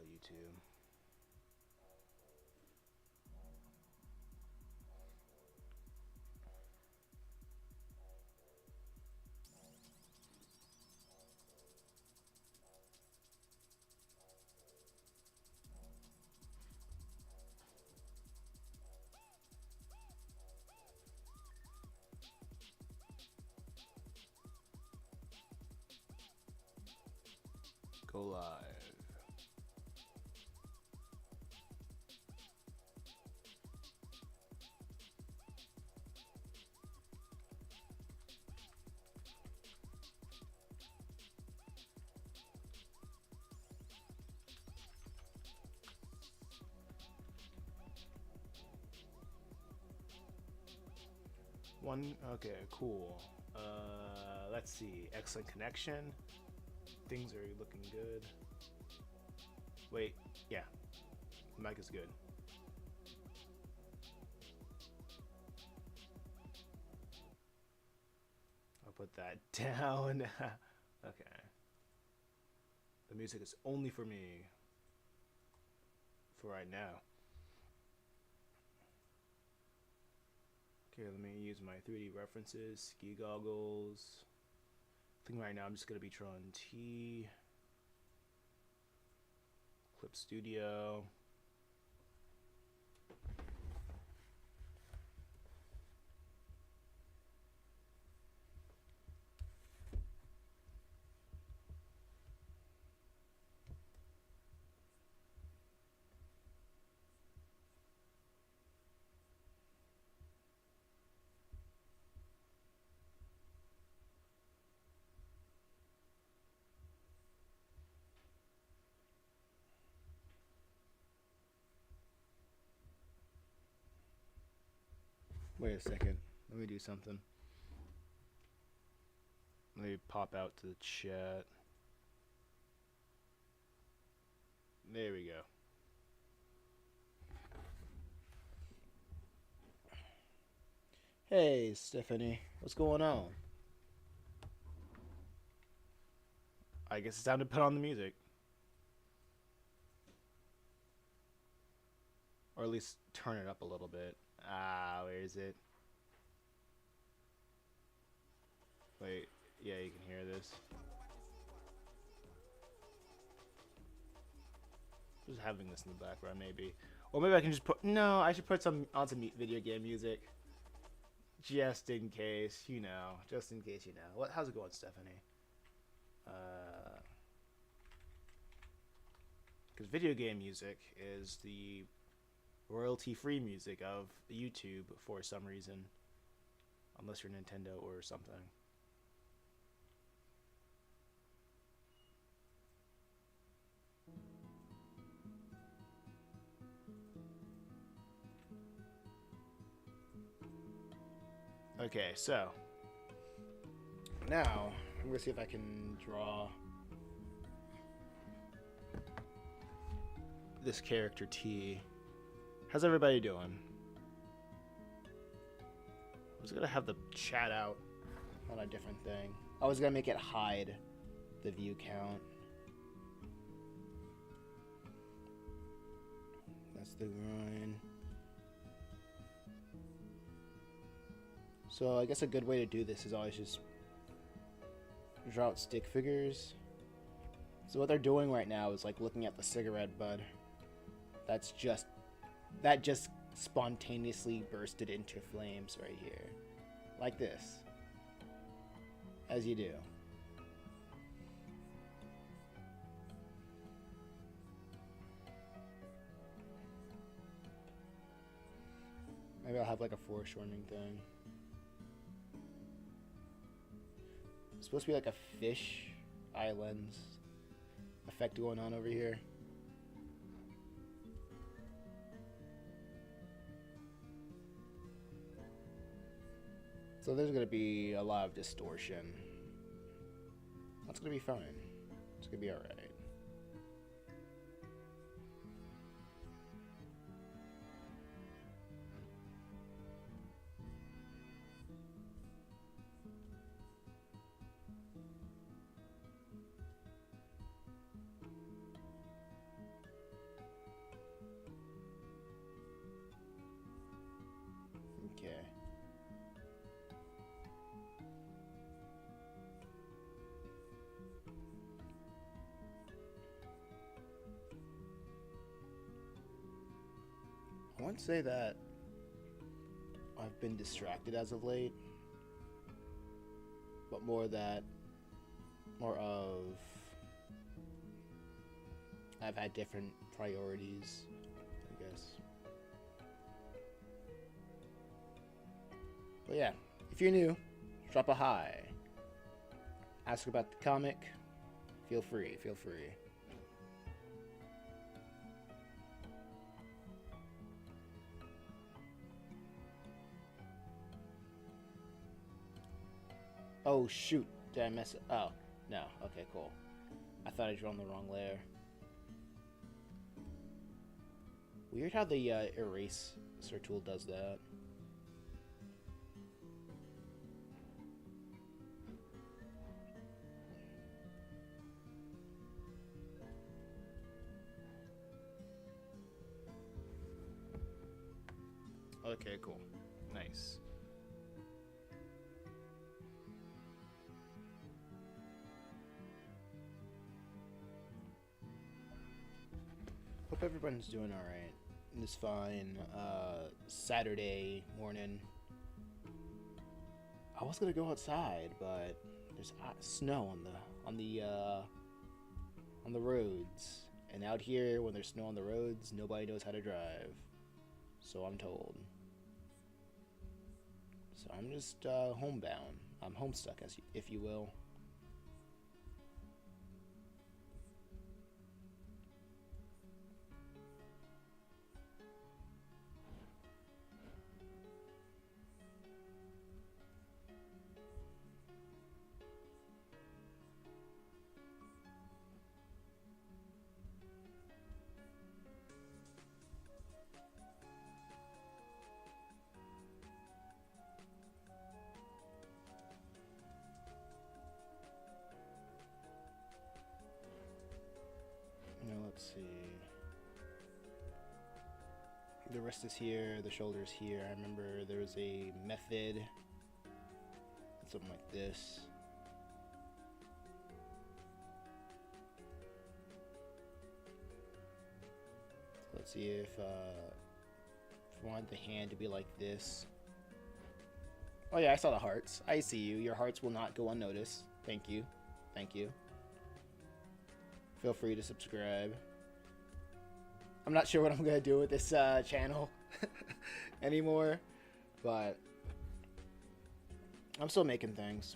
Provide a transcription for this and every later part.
YouTube. Go live. One, okay, cool. Let's see. Excellent connection. Things are looking good. Wait, yeah, mic is good. I'll put that down. Okay. The music is only for me for right now. Okay, let me use my 3D references, ski goggles. I think right now I'm just gonna be Tron T, Clip Studio. Wait a second. Let me do something. Let me pop out to the chat. There we go. Hey, Stephanie. What's going on? I guess it's time to put on the music. Or at least turn it up a little bit. Ah, where is it? Wait, yeah, you can hear this. Just having this in the background, maybe. Or maybe I can just put... No, I should put some on some video game music. Just in case, you know. Just in case, you know. What? How's it going, Stephanie? Because video game music is the royalty-free music of YouTube for some reason. Unless you're Nintendo or something. Okay, so now I'm gonna see if I can draw this character T. How's everybody doing? I was gonna have the chat out on a different thing. I was gonna make it hide the view count. That's the groin. So I guess a good way to do this is always just draw out stick figures. So what they're doing right now is like looking at the cigarette bud. That just spontaneously bursted into flames right here. Like this. As you do. Maybe I'll have like a foreshortening thing. It's supposed to be like a fish eye lens effect going on over here. So there's going to be a lot of distortion. That's going to be fine. It's going to be alright. wouldn't say that I've been distracted as of late, but more of I've had different priorities, I guess. But yeah, if you're new, drop a hi. Ask about the comic. Feel free, feel free. Oh shoot, did I mess it? Oh, no, okay, cool. I thought I drew on the wrong layer. Weird how the eraser tool does that. Okay, cool. Nice. Hope everyone's doing alright. It's fine. Saturday morning. I was gonna go outside, but there's snow on the roads. And out here, when there's snow on the roads, nobody knows how to drive. So I'm told. So I'm just homebound. I'm homestuck, if you will. Let's see. The wrist is here, the shoulder is here. I remember there was a method, something like this. Let's see if I want the hand to be like this. Oh yeah, I saw the hearts. I see you. Your hearts will not go unnoticed. Thank you. Thank you. Feel free to subscribe. I'm not sure what I'm gonna do with this channel anymore, but I'm still making things.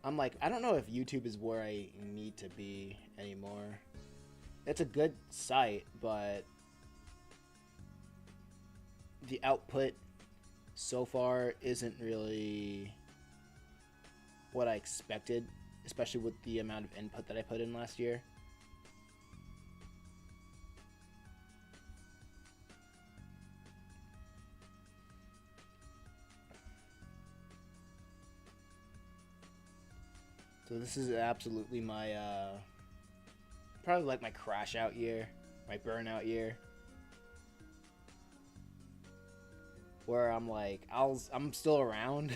I'm like, I don't know if YouTube is where I need to be anymore. It's a good site, but the output so far isn't really what I expected, especially with the amount of input that I put in last year. So this is absolutely my, probably like my crash out year, my burnout year. Where I'm like, I'm still around,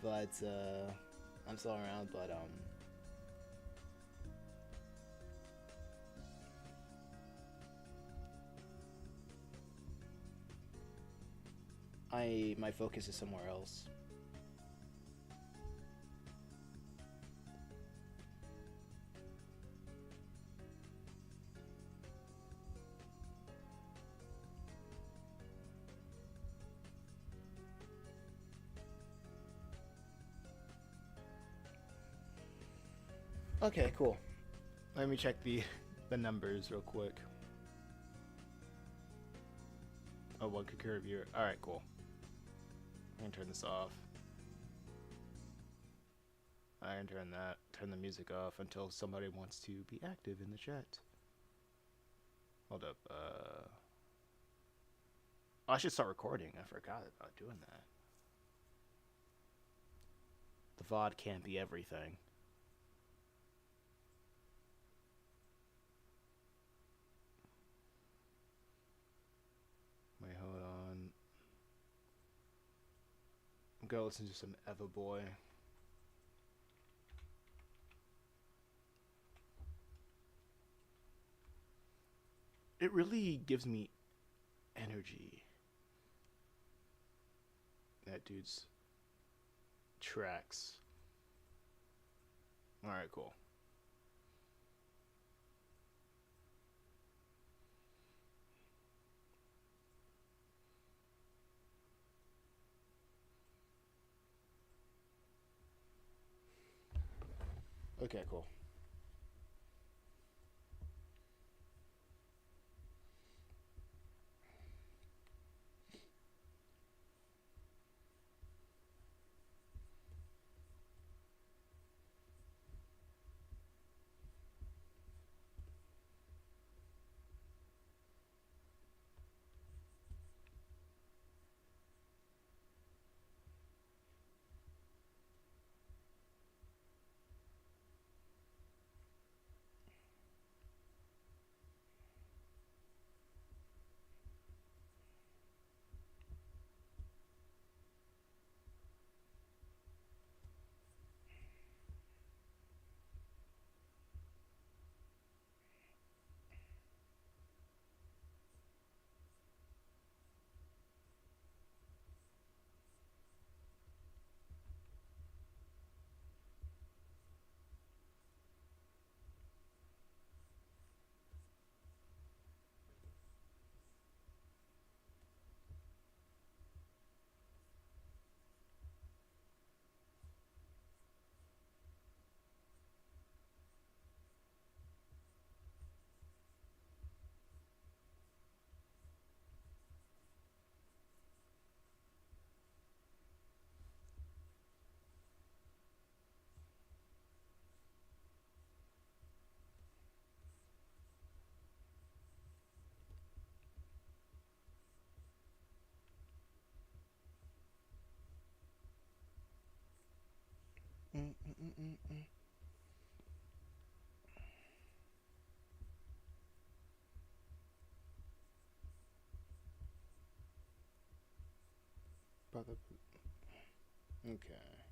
but, I'm still around, but, my focus is somewhere else. Okay, cool. Let me check the numbers real quick. Oh, one concurrent viewer. Alright, cool. I can turn this off. I can turn the music off until somebody wants to be active in the chat. Hold up, oh, I should start recording. I forgot about doing that. The VOD can't be everything. Wait, hold on. I'm gonna listen to some Eva Boy. it really gives me energy. That dude's tracks. All right, cool. Okay, cool. Mm-mm-mm-mm. Okay.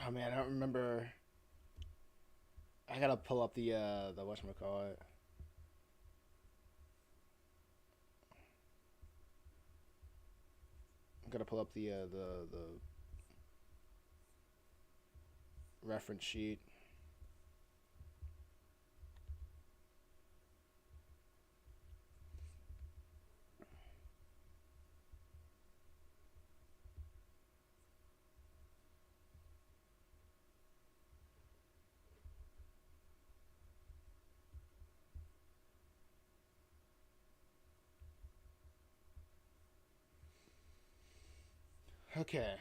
Oh man, I don't remember. I gotta pull up the whatchamacallit. I gotta pull up the reference sheet. Okay.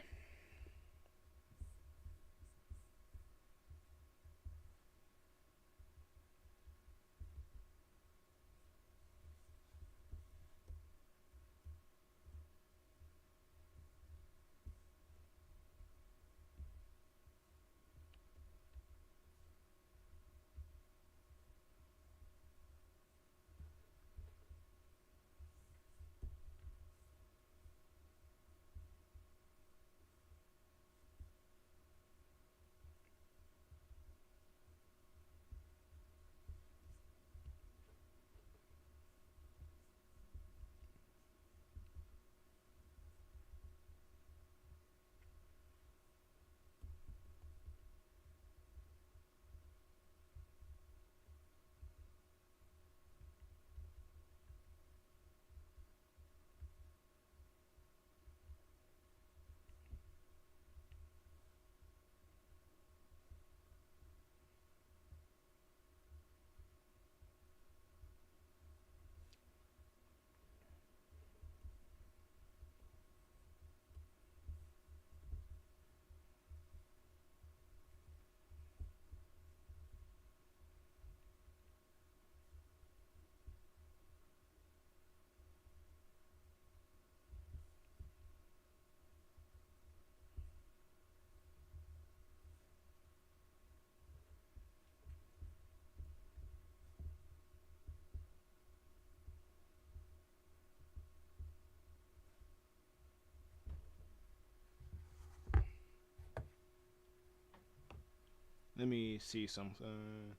Let me see something.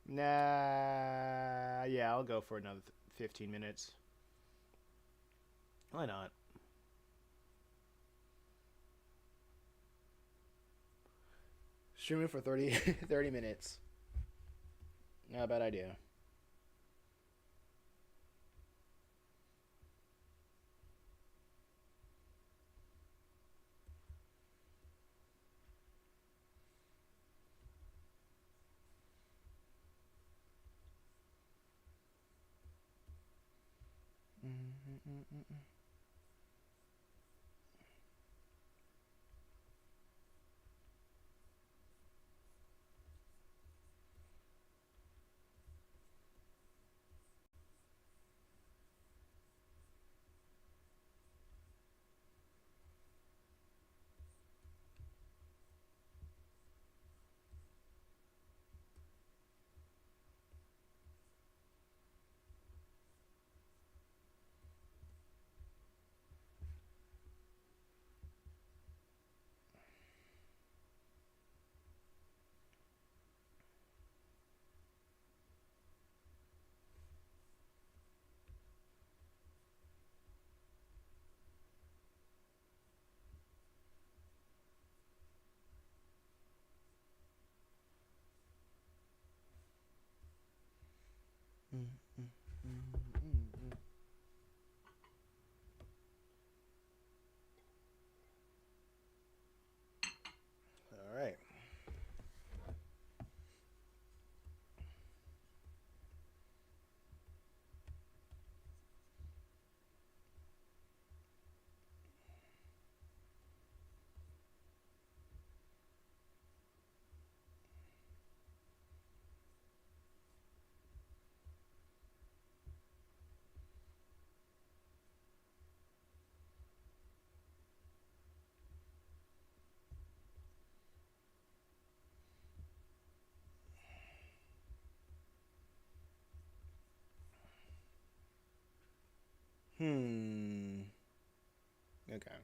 Nah, yeah, I'll go for another 15 minutes. Why not? Streaming for 30 minutes. Not a bad idea. All right. Okay.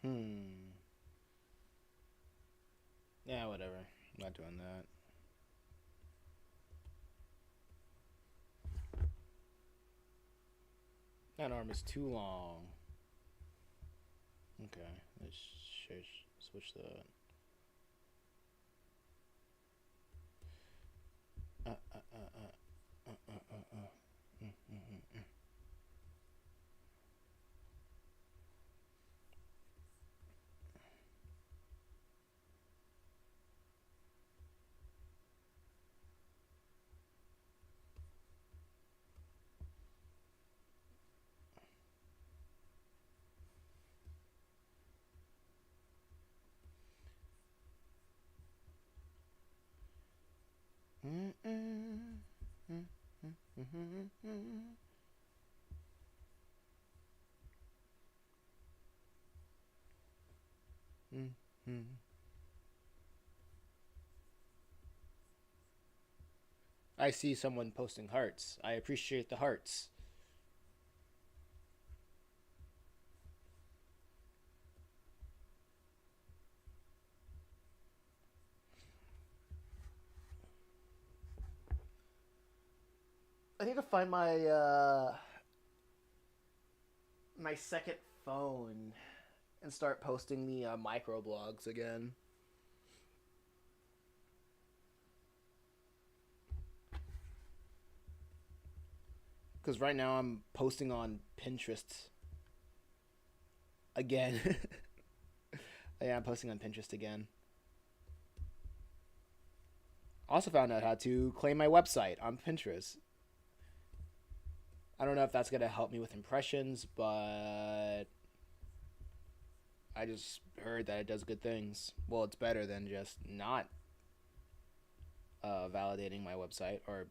Hmm. Yeah, whatever. I'm not doing that. That arm is too long. Okay, let's switch that. Uh, uh, uh, uh, uh, uh, uh, uh. Mm, mm, mm, mm, mm, mm, mm, mm. Mm, mm. I see someone posting hearts. I appreciate the hearts. I need to find my second phone and start posting the microblogs again. Because right now I'm posting on Pinterest again. Yeah, I'm posting on Pinterest again. Also found out how to claim my website on Pinterest. I don't know if that's gonna help me with impressions, but I just heard that it does good things. Well, it's better than just not validating my website or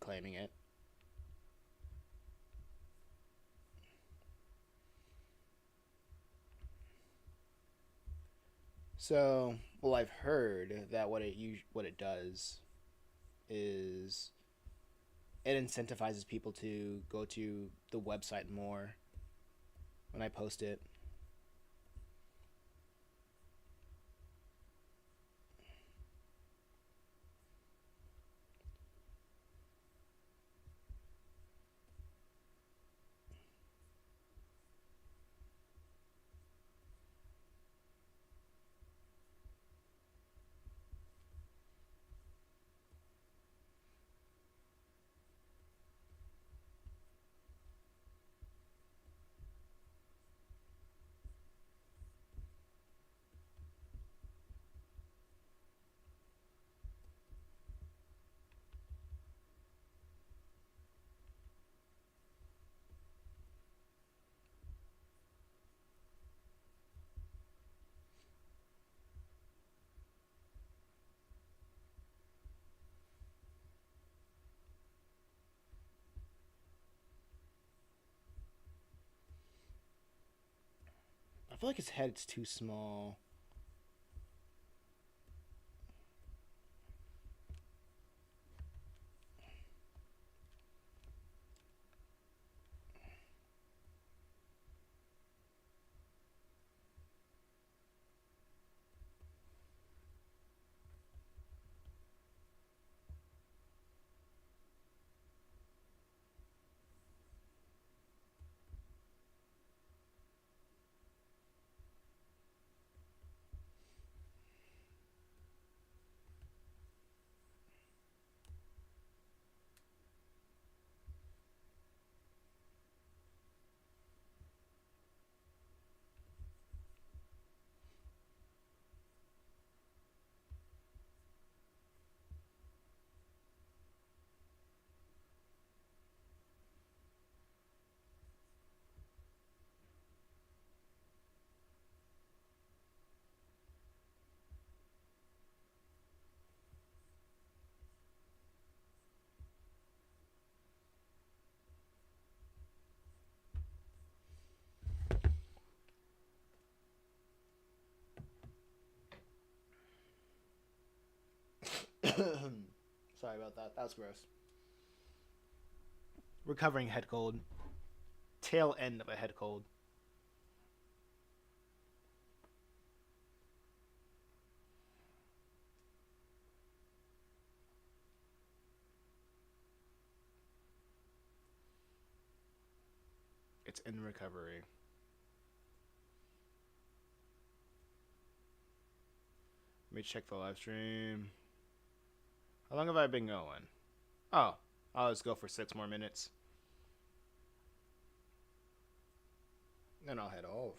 claiming it. So, well, I've heard that what it does is it incentivizes people to go to the website more when I post it. I feel like his head's too small. Sorry about that. That was gross. Recovering head cold. Tail end of a head cold. It's in recovery. Let me check the live stream. How long have I been going? Oh, I'll just go for 6 more minutes. Then I'll head off.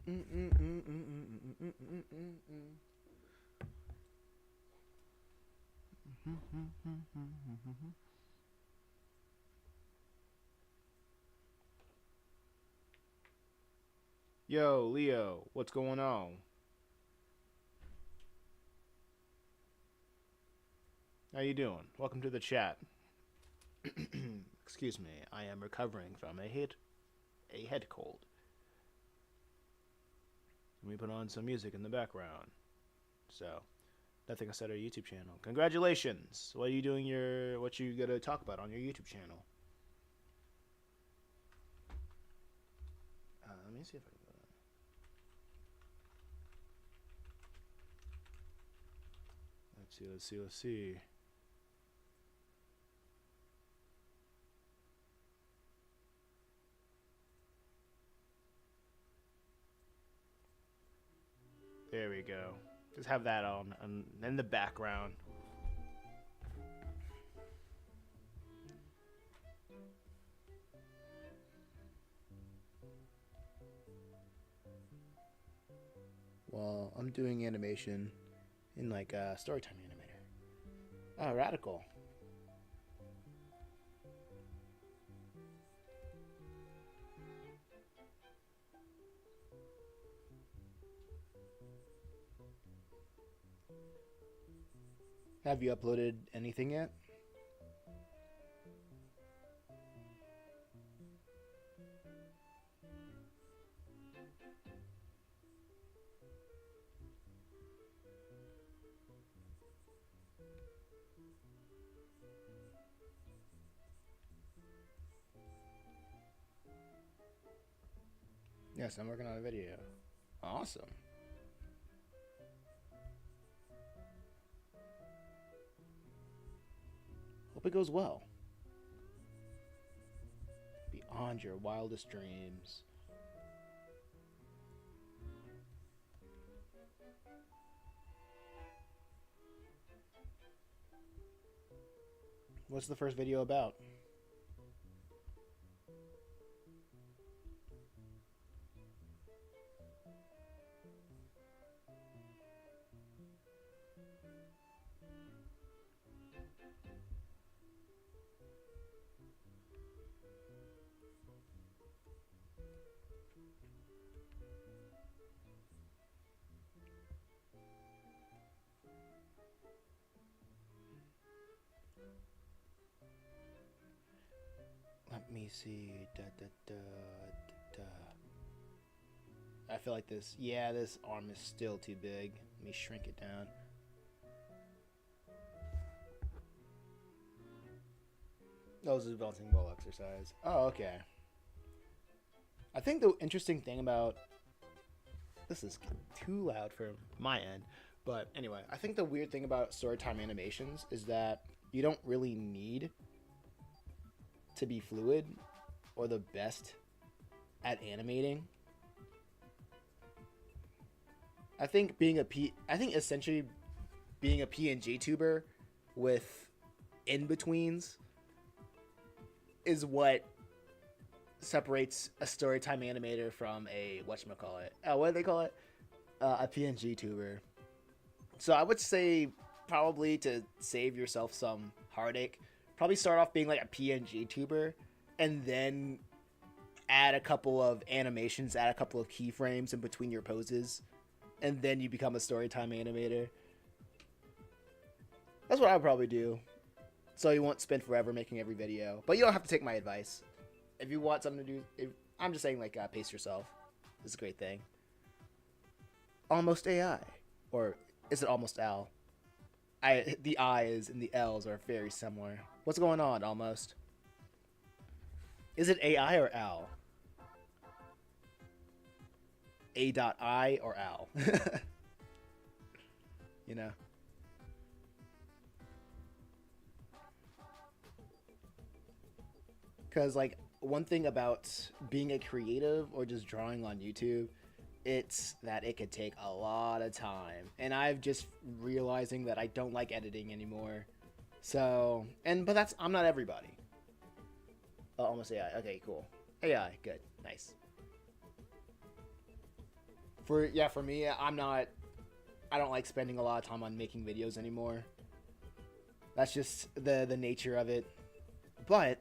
Yo, Leo, what's going on? How you doing? Welcome to the chat. Excuse me, I am recovering from a head cold. Let me put on some music in the background. So, nothing I said on our YouTube channel. Congratulations! What are you doing? What you gonna talk about on your YouTube channel? Let me see if I can. Let's see. There we go. Just have that on in the background. Well, I'm doing animation in like Storytime Animator. Oh, radical. Have you uploaded anything yet? Yes, I'm working on a video. Awesome. Hope it goes well. Beyond your wildest dreams. What's the first video about? Let me see. I feel like this. Yeah, this arm is still too big. Let me shrink it down. That was a bouncing ball exercise. Oh, okay. I think the interesting thing about this is too loud for my end, but anyway, I think the weird thing about Storytime animations is that you don't really need to be fluid or the best at animating. I think essentially being a PNG tuber with in-betweens is what separates a Storytime animator from a whatchamacallit. What do they call it? A PNG tuber. So I would say probably to save yourself some heartache, probably start off being like a PNG tuber and then add a couple of animations, add a couple of keyframes in between your poses, and then you become a Storytime animator. That's what I would probably do. So you won't spend forever making every video. But you don't have to take my advice. If you want something to do, I'm just saying, like, pace yourself. It's a great thing. Almost AI. Or is it almost Al? The I's and the L's are very similar. What's going on, Almost? Is it AI or Al? A.I or Al? You know? Because, like, one thing about being a creative or just drawing on YouTube, it's that it could take a lot of time. And I've just realizing that I don't like editing anymore. So, but I'm not everybody. Oh, almost AI. Okay, cool. AI, good. Nice. For me, I don't like spending a lot of time on making videos anymore. That's just the nature of it. But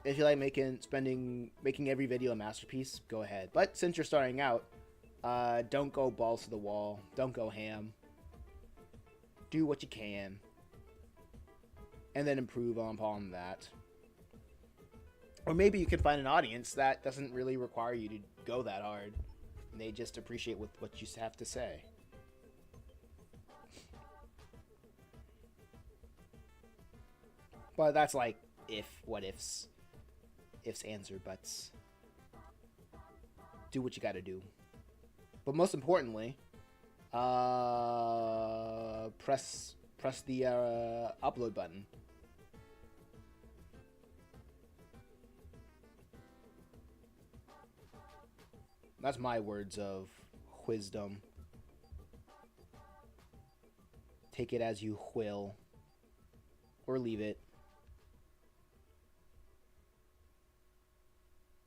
if you like making every video a masterpiece, go ahead. But since you're starting out, don't go balls to the wall. Don't go ham. Do what you can, and then improve upon that. Or maybe you could find an audience that doesn't really require you to go that hard, and they just appreciate what you have to say. But that's like what ifs, ands, or buts. Do what you gotta do. But most importantly, press the upload button. That's my words of wisdom. Take it as you will, or leave it.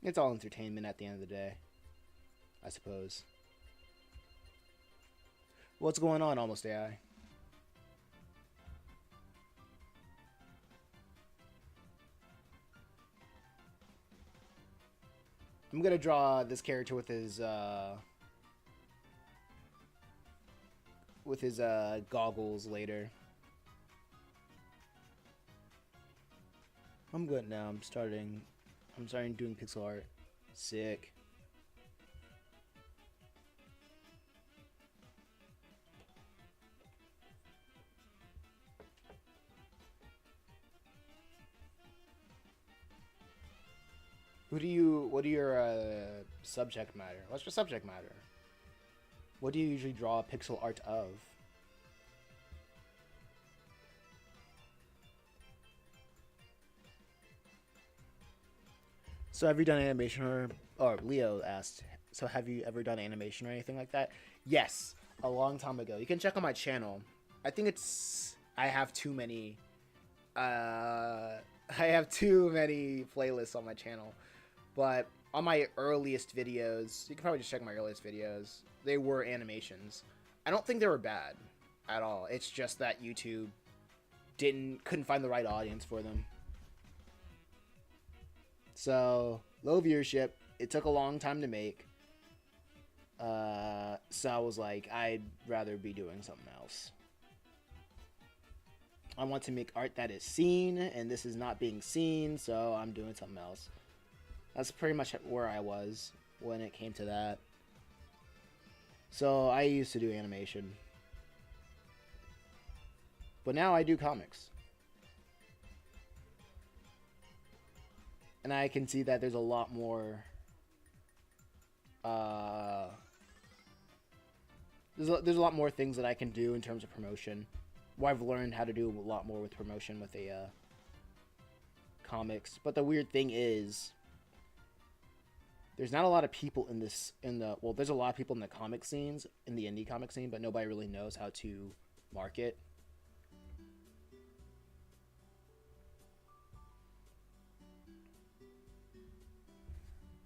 It's all entertainment at the end of the day, I suppose. What's going on, Almost AI? I'm gonna draw this character with his goggles later. I'm good now. I'm starting doing pixel art. Sick. What do your subject matter? What's your subject matter? What do you usually draw pixel art of? So have you done animation or Leo asked, so have you ever done animation or anything like that? Yes, a long time ago. You can check on my channel. I think I have too many playlists on my channel. But on my earliest videos, you can probably just check my earliest videos, they were animations. I don't think they were bad at all. It's just that YouTube couldn't find the right audience for them. So, low viewership. It took a long time to make. So I was like, I'd rather be doing something else. I want to make art that is seen, and this is not being seen, so I'm doing something else. That's pretty much where I was when it came to that. So I used to do animation. But now I do comics. And I can see that there's a lot more there's a lot more things that I can do in terms of promotion. Well, I've learned how to do a lot more with promotion with comics. But the weird thing is, there's not a lot of people there's a lot of people in the comic scenes, in the indie comic scene, but nobody really knows how to market.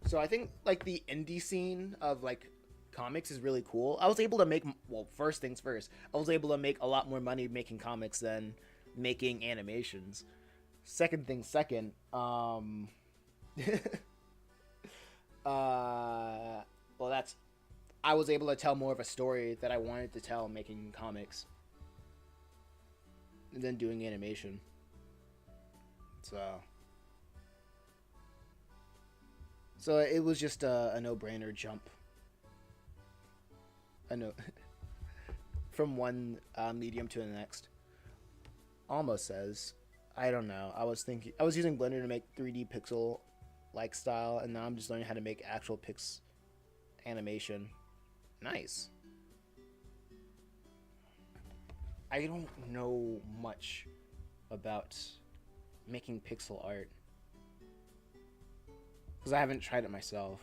So I think like the indie scene of like comics is really cool. I was able to make, well, first things first, I was able to make a lot more money making comics than making animations. Second thing second, well, I was able to tell more of a story that I wanted to tell making comics than doing animation. So it was just a no-brainer jump. From one medium to the next. Almost says, I don't know. I was using Blender to make 3D pixel like style, and now I'm just learning how to make actual pix animation. Nice. I don't know much about making pixel art because I haven't tried it myself.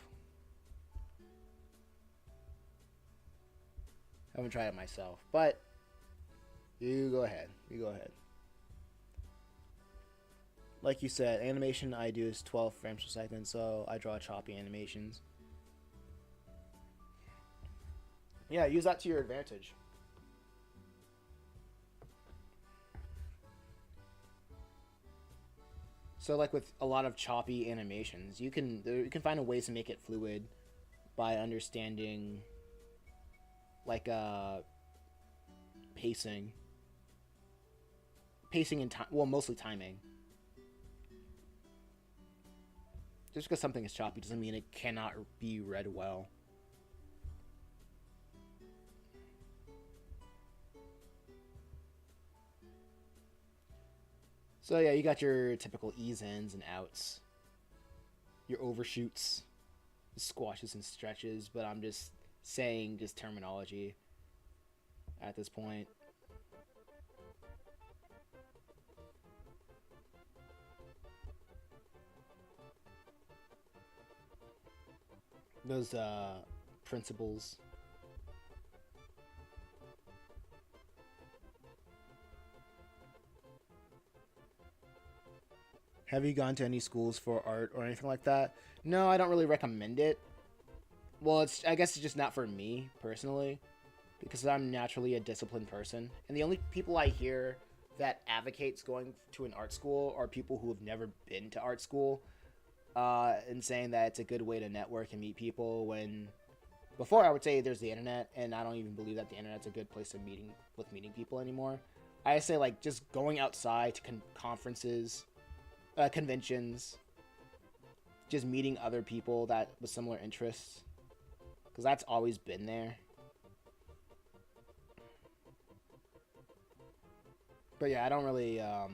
But you go ahead. Like you said, animation I do is 12 frames per second, so I draw choppy animations. Yeah, use that to your advantage. So like with a lot of choppy animations, you can find ways to make it fluid by understanding like pacing, pacing and time. Well, mostly timing. Just because something is choppy doesn't mean it cannot be read well. So yeah, you got your typical ease ins and outs, your overshoots, squashes and stretches, but I'm just saying just terminology at this point. Those principles. Have you gone to any schools for art or anything like that? No, I don't really recommend it. Well, I guess it's just not for me personally because I'm naturally a disciplined person, and the only people I hear that advocates going to an art school are people who have never been to art school, and saying that it's a good way to network and meet people. When before I would say there's the internet, and I don't even believe that the internet's a good place of meeting people anymore. I say like just going outside to conferences, conventions, just meeting other people that with similar interests, because that's always been there. But yeah, I don't really, I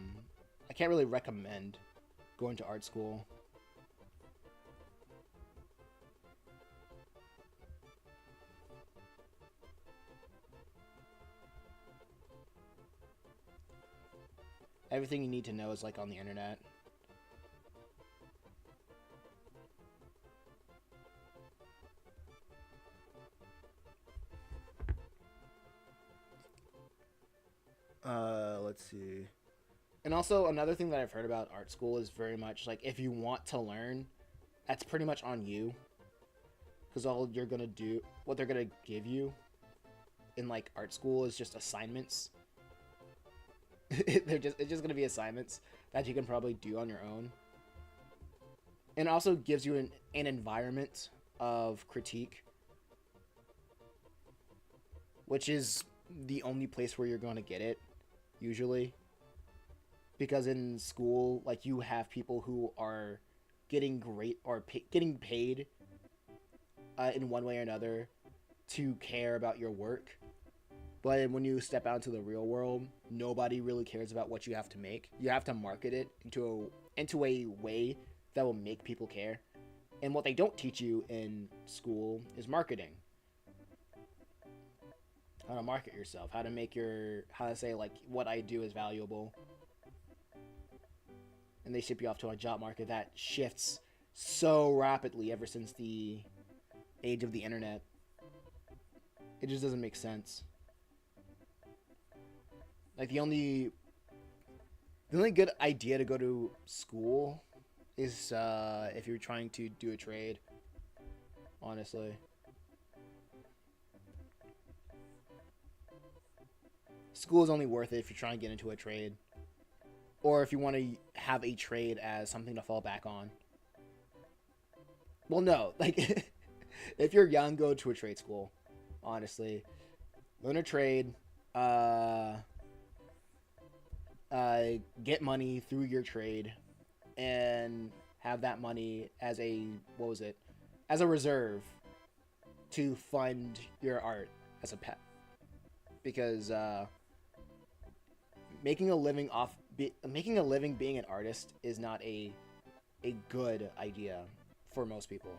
can't really recommend going to art school. Everything you need to know is like on the internet. Let's see. And also another thing that I've heard about art school is very much like if you want to learn, that's pretty much on you, because all you're gonna do, what they're gonna give you in like art school is just assignments. It's just gonna be assignments that you can probably do on your own, and also gives you an environment of critique, which is the only place where you're gonna get it usually, because in school like you have people who are getting great or getting paid in one way or another to care about your work. But when you step out into the real world, nobody really cares about what you have to make. You have to market it into a way that will make people care. And what they don't teach you in school is marketing. How to market yourself, how to say like what I do is valuable. And they ship you off to a job market that shifts so rapidly ever since the age of the internet. It just doesn't make sense. Like the only good idea to go to school is if you're trying to do a trade. Honestly, school is only worth it if you're trying to get into a trade, or if you want to have a trade as something to fall back on. Well, no, like if you're young, go to a trade school. Honestly, learn a trade. Uh, get money through your trade, and have that money as a what was it? As a reserve to fund your art as a pet. Because making a living being an artist is not a good idea for most people.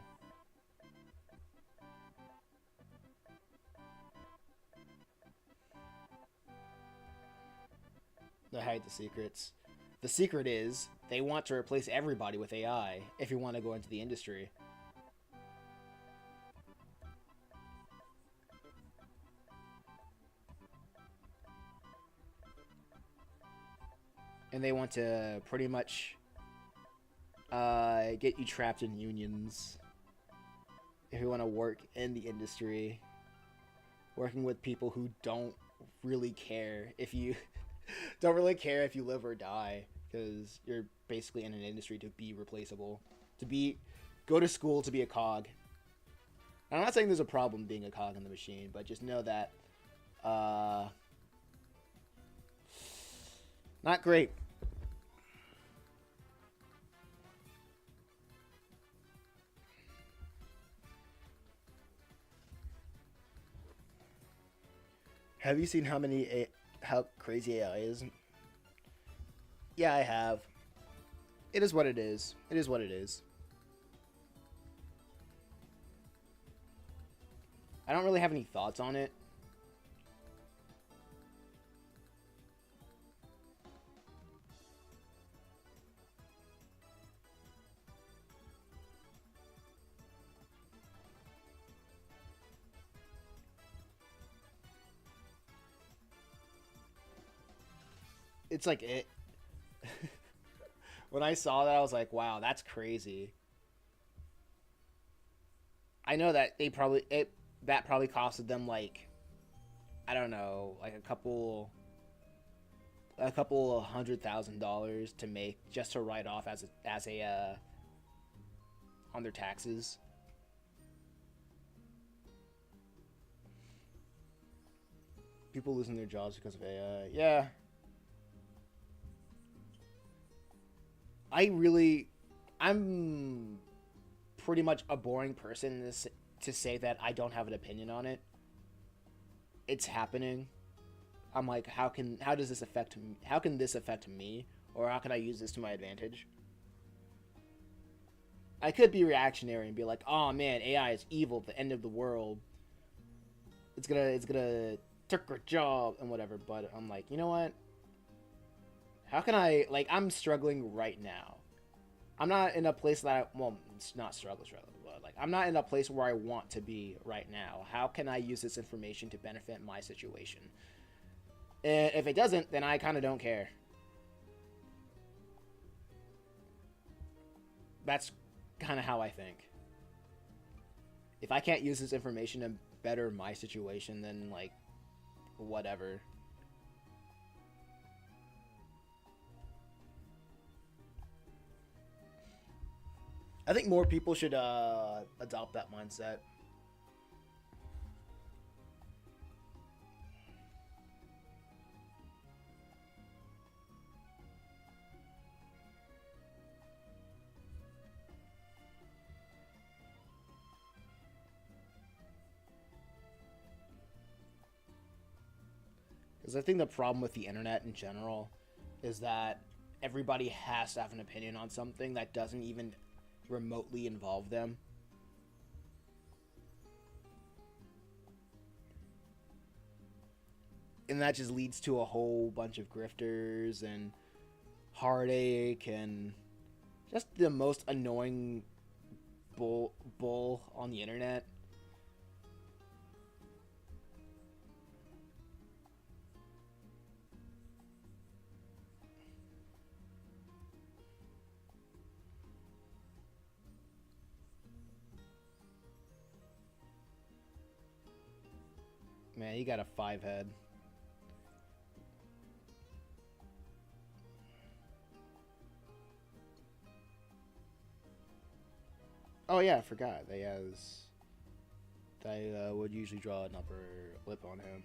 They hide the secrets. The secret is they want to replace everybody with AI if you want to go into the industry. And they want to pretty much get you trapped in unions if you want to work in the industry. working with people who don't really care if you don't really care if you live or die, because you're basically in an industry to be replaceable, to be go to school to be a cog. And I'm not saying there's a problem being a cog in the machine, but just know that uh, not great. Have you seen how crazy AI is? Yeah, I have. It is what it is. It is what it is. I don't really have any thoughts on it. It's like it. When I saw that, I was like, "Wow, that's crazy." I know that they probably it that probably costed them like I don't know, like a couple of $100,000 to make just to write off as a on their taxes. People losing their jobs because of AI. Yeah, I really, I'm pretty much a boring person to say that I don't have an opinion on it. It's happening. I'm like, how does this affect me? How can this affect me, or how can I use this to my advantage? I could be reactionary and be like, oh man, AI is evil, the end of the world. It's gonna take our job and whatever. But I'm like, you know what? How can I like? I'm struggling right now. I'm not in a place that well, it's not struggle, but like I'm not in a place where I want to be right now. How can I use this information to benefit my situation? And if it doesn't, then I kind of don't care. That's kind of how I think. If I can't use this information to better my situation, then like whatever. I think more people should adopt that mindset. Because I think the problem with the internet in general is that everybody has to have an opinion on something that doesn't even remotely involve them. And that just leads to a whole bunch of grifters and heartache and just the most annoying bull on the internet. Man, you got a five head. Oh yeah, I forgot. They would usually draw an upper lip on him.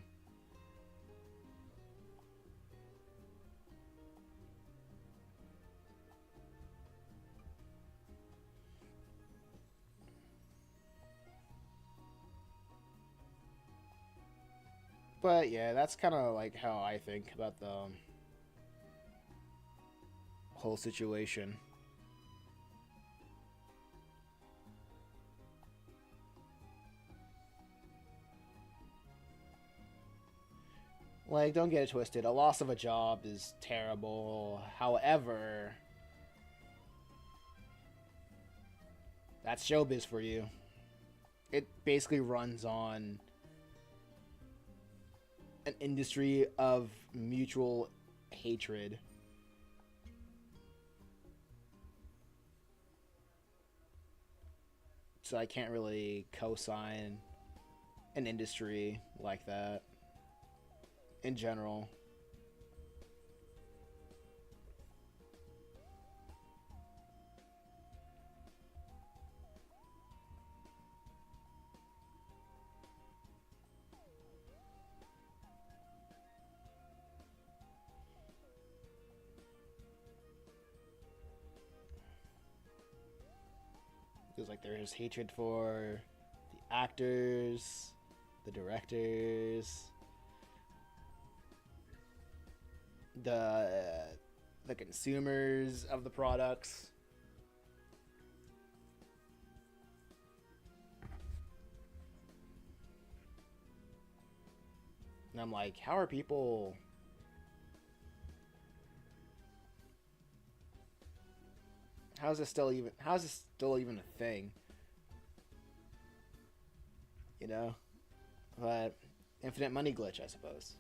But yeah, that's kind of like how I think about the whole situation. Like, don't get it twisted. A loss of a job is terrible. However, that's showbiz for you. It basically runs on an industry of mutual hatred. So I can't really co sign. an industry like that in general. Because like there's hatred for the actors, the directors, the the consumers of the products. And I'm like, how are people? How is this still even? How is this still even a thing? You know, but infinite money glitch, I suppose.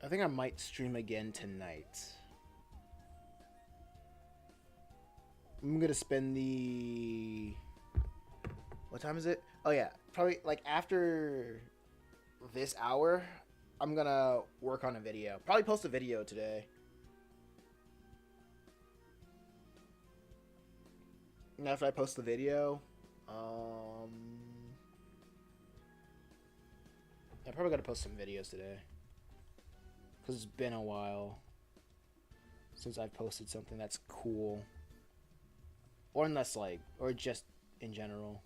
I think I might stream again tonight. I'm gonna spend the. What time is it? Oh yeah, probably like after this hour. I'm gonna work on a video. Probably post a video today. And after I post the video, I probably gotta post some videos today. Because it's been a while since I've posted something that's cool. Or unless, like, or just in general.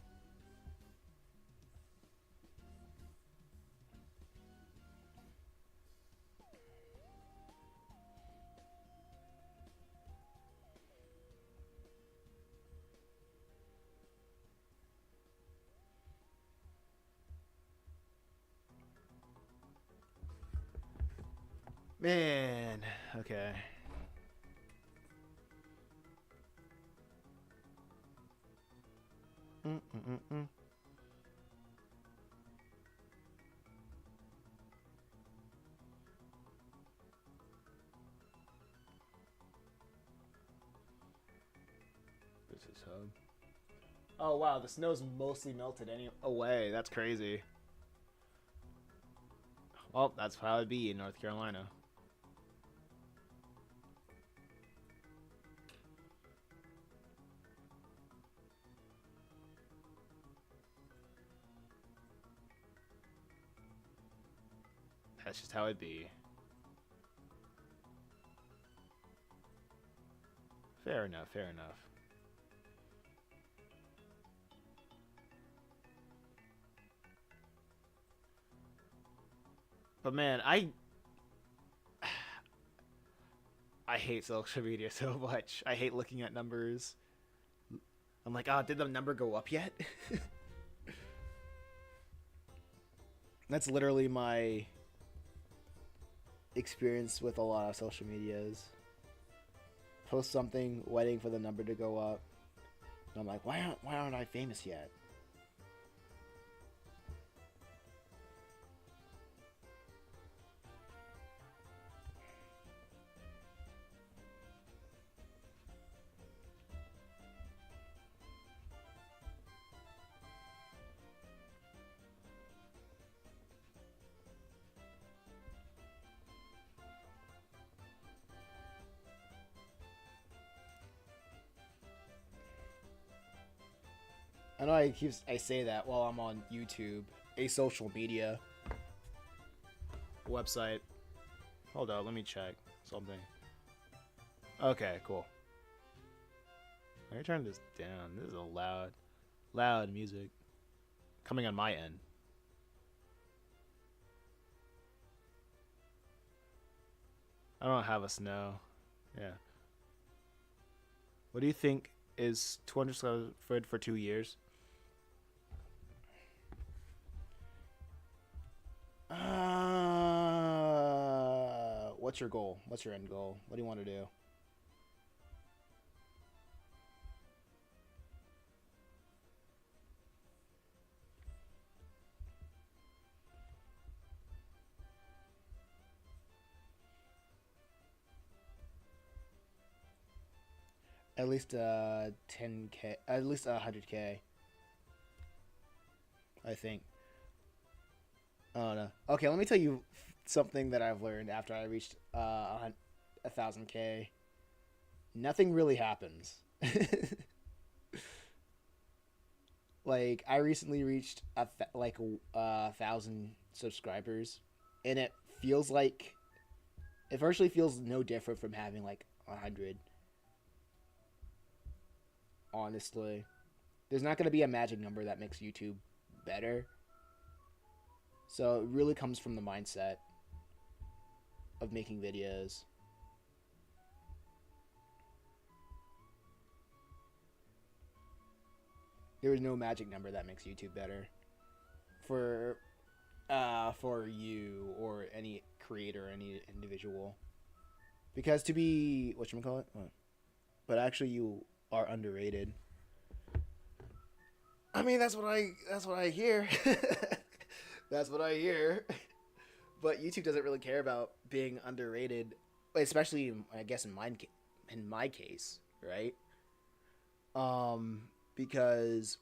Man, okay. Mm-mm-mm-mm. This is hub. Oh wow, the snow's mostly melted away. That's crazy. Well, that's how it'd be in North Carolina. That's just how it be. Fair enough, fair enough. But man, I hate social media so much. I hate looking at numbers. I'm like, oh, did the number go up yet? That's literally my experience with a lot of social medias. Post something, waiting for the number to go up. And I'm like, why aren't I famous yet? I know I say that while I'm on YouTube, a social media website. Hold on, let me check something. Okay, cool. Let me turn this down. This is a loud music coming on my end. I don't have a snow. Yeah. What do you think is 200 square foot for 2 years? what's your goal? What's your end goal? What do you want to do? At least 10K, at least 100K, I think. I don't know. Okay, let me tell you something that I've learned after I reached 1,000K. Nothing really happens. Like I recently reached like 1,000 subscribers, and it feels like it virtually feels no different from having like 100. Honestly, there's not going to be a magic number that makes YouTube better. So it really comes from the mindset of making videos. There is no magic number that makes YouTube better for you or any creator, any individual. Because to be whatchamacallit? What? But actually you are underrated. I mean that's what I hear. That's what I hear. But YouTube doesn't really care about being underrated, especially I guess in my case, right? Um, because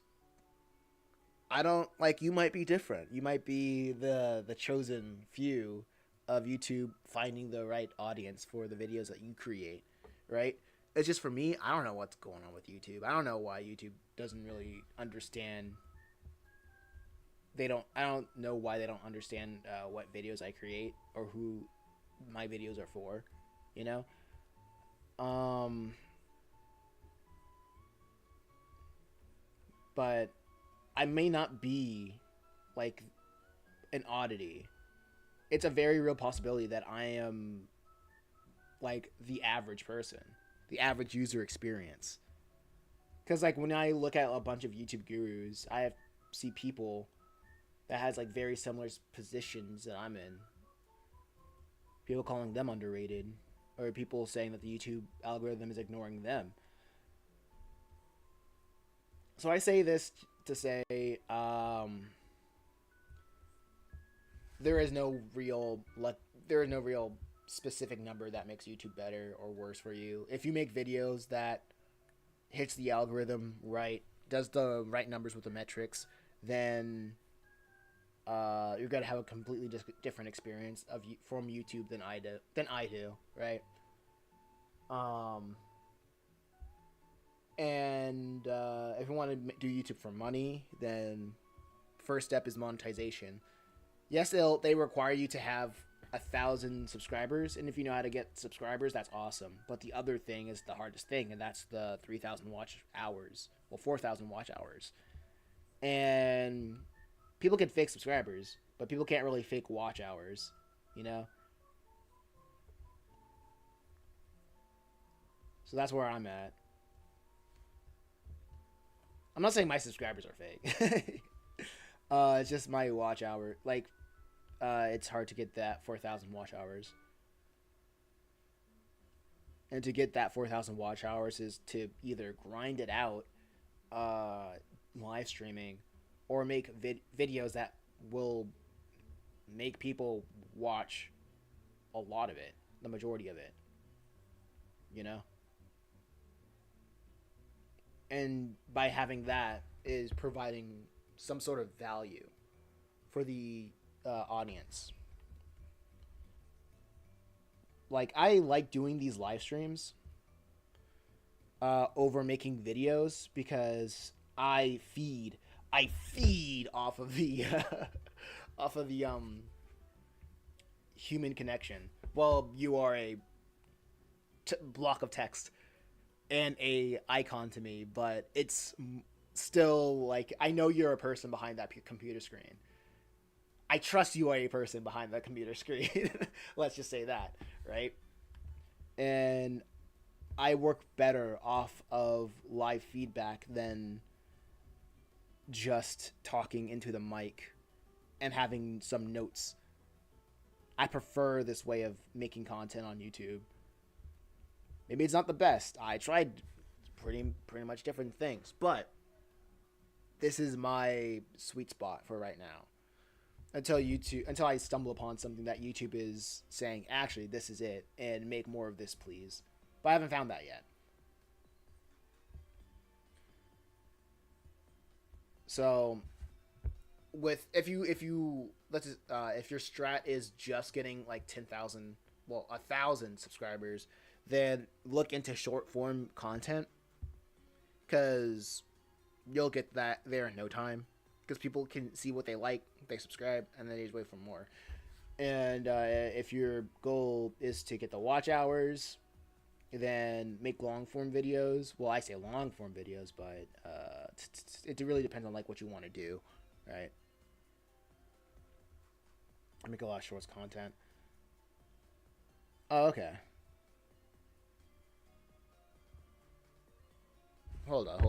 I don't like you might be different. You might be the chosen few of YouTube finding the right audience for the videos that you create, right? It's just for me, I don't know what's going on with YouTube. I don't know why YouTube doesn't really understand. I don't know why they don't understand what videos I create or who my videos are for, you know? Um, but I may not be like an oddity. It's a very real possibility that I am like the average person, the average user experience. Because like when I look at a bunch of YouTube gurus, see people that has like very similar positions that I'm in. People calling them underrated, or people saying that the YouTube algorithm is ignoring them. So I say this to say there is no real there is no real specific number that makes YouTube better or worse for you. If you make videos that hits the algorithm right, does the right numbers with the metrics, then you're gonna have a completely different experience from YouTube than I do, right? Um, and if you want to do YouTube for money, then first step is monetization. Yes, they require you to have 1,000 subscribers, and if you know how to get subscribers, that's awesome. But the other thing is the hardest thing, and that's the 3,000 watch hours. Well, 4,000 watch hours, and people can fake subscribers, but people can't really fake watch hours, you know? So that's where I'm at. I'm not saying my subscribers are fake. It's just my watch hour. Like, it's hard to get that 4,000 watch hours. And to get that 4,000 watch hours is to either grind it out, uh, live streaming, or make videos that will make people watch a lot of it, the majority of it, you know? And by having that is providing some sort of value for the audience. Like I like doing these live streams over making videos because I feed off of the off of the human connection. Well, you are a block of text and a icon to me, but it's still like I know you're a person behind that computer screen. I trust you are a person behind that computer screen. Let's just say that, right? And I work better off of live feedback than just talking into the mic and having some notes I prefer this way of making content on YouTube. Maybe it's not the best. I tried pretty much different things, but this is my sweet spot for right now. Until I stumble upon something that YouTube is saying, actually, this is it, and make more of this, please. But I haven't found that yet. So, with if your strat is just getting like 10,000, well, 1,000 subscribers, then look into short form content because you'll get that there in no time. Because people can see what they like, they subscribe, and then they just wait for more. And if your goal is to get the watch hours, then make long form videos. Well, I say long form videos, but it really depends on like what you want to do, right? I make a lot of shorts content. Oh, okay. Hold up.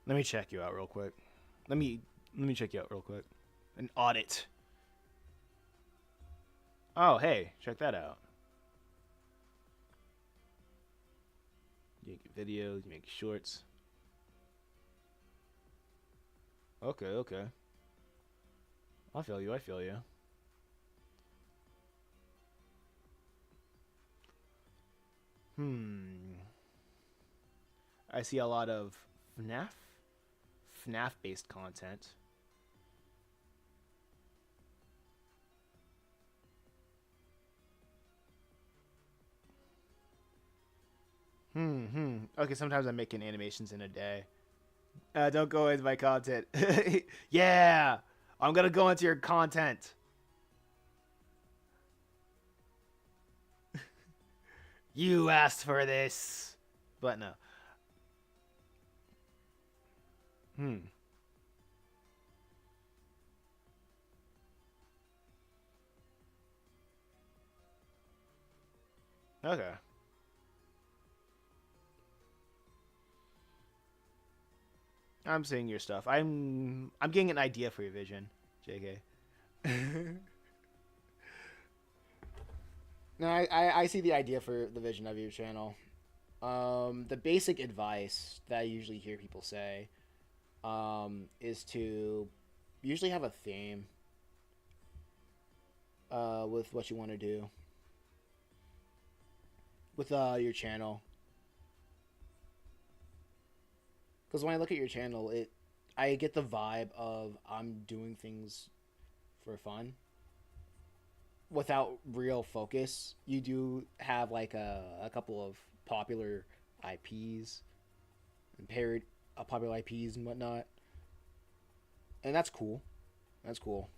Let me check you out real quick. Let me check you out real quick. An audit. Oh, hey, check that out. You make videos, you make shorts. Okay. I feel you. I see a lot of FNAF based content. Okay, sometimes I'm making animations in a day. Don't go into my content. Yeah! I'm gonna go into your content. You asked for this. But no. Okay. I'm seeing your stuff. I'm getting an idea for your vision, JK. No, I see the idea for the vision of your channel. The basic advice that I usually hear people say is to usually have a theme with what you want to do with your channel. Because when I look at your channel, I get the vibe of I'm doing things for fun without real focus. You do have like a couple of popular IPs and popular IPs and whatnot, and that's cool. That's cool.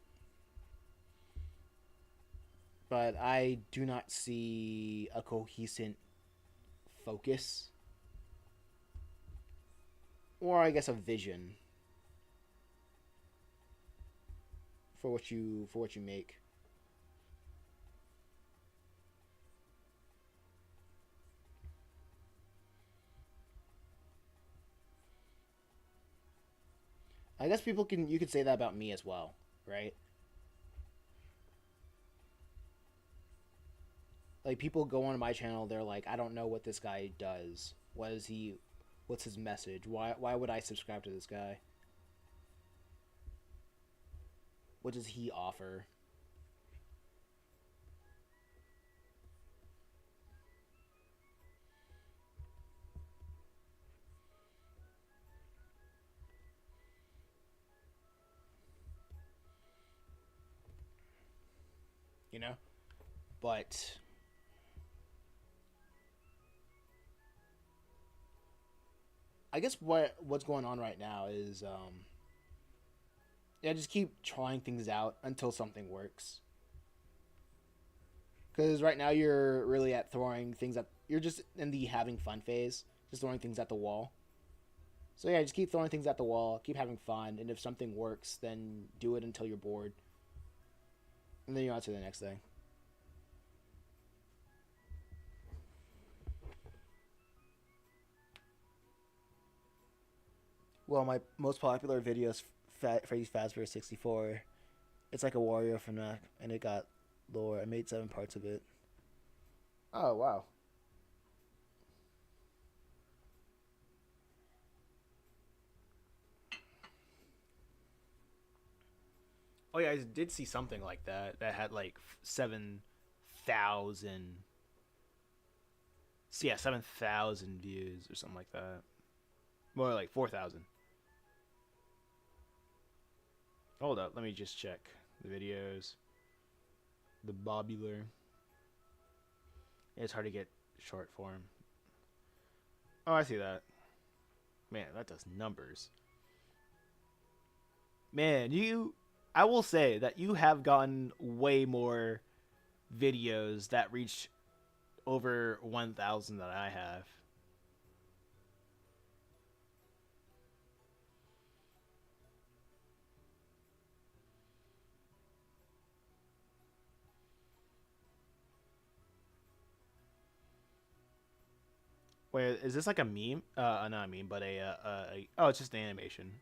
But I do not see a cohesive focus, or I guess a vision for what you make. I guess you could say that about me as well, right? Like people go on my channel, they're like, I don't know what this guy does. What's his message? Why would I subscribe to this guy? What does he offer? You know? But I guess what's going on right now is yeah, just keep trying things out until something works. Because right now you're really at throwing things at you're just in the having fun phase, just throwing things at the wall. So yeah, just keep throwing things at the wall, keep having fun, and if something works, then do it until you're bored, and then you're on to the next thing. Well, my most popular videos, Freddy's Fazbear 64. It's like a Wario FNAF, and it got lore. I made 7 parts of it. Oh wow. Oh yeah, I did see something like that that had like 7,000. So yeah, 7,000 views or something like that. More like 4,000. Hold up, let me just check the videos. The Bobular. It's hard to get short form. Oh, I see that. Man, that does numbers. Man, I will say that you have gotten way more videos that reach over 1,000 than I have. Wait, is this like a meme? Not a meme, but oh, it's just an animation.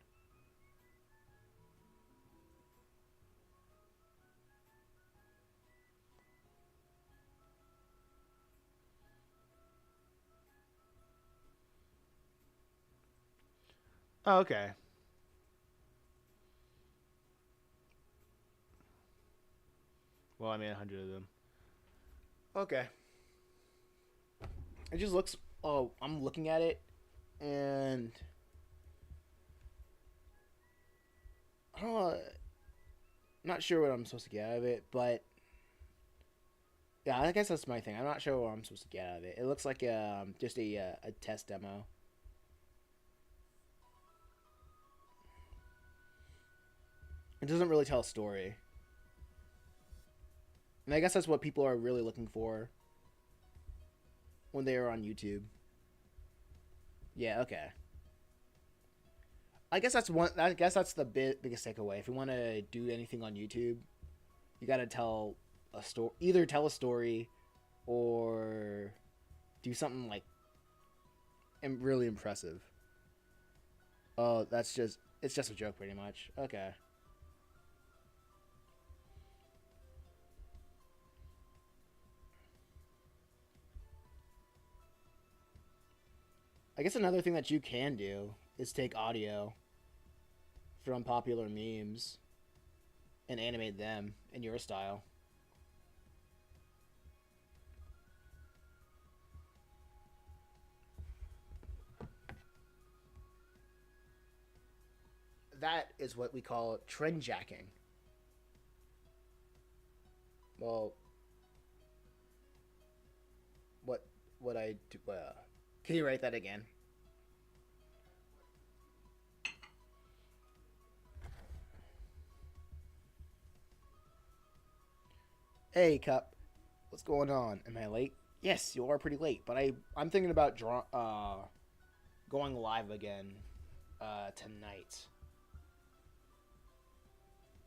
Oh, okay. Well, I made 100 of them. Okay. It just looks. Oh, I'm looking at it, and I don't know. Not sure what I'm supposed to get out of it, but yeah, I guess that's my thing. I'm not sure what I'm supposed to get out of it. It looks like just a test demo. It doesn't really tell a story, and I guess that's what people are really looking for when they are on YouTube. Yeah, okay. I guess that's one. I guess that's the biggest takeaway. If you want to do anything on YouTube, you got to tell a story. Either tell a story, or do something like really impressive. Oh, that's just it's just a joke, pretty much. Okay. I guess another thing that you can do is take audio from popular memes and animate them in your style. That is what we call trend jacking. Well, what what I do? Can you write that again? Hey, Cup. What's going on? Am I late? Yes, you are pretty late, but I'm thinking about going live again tonight.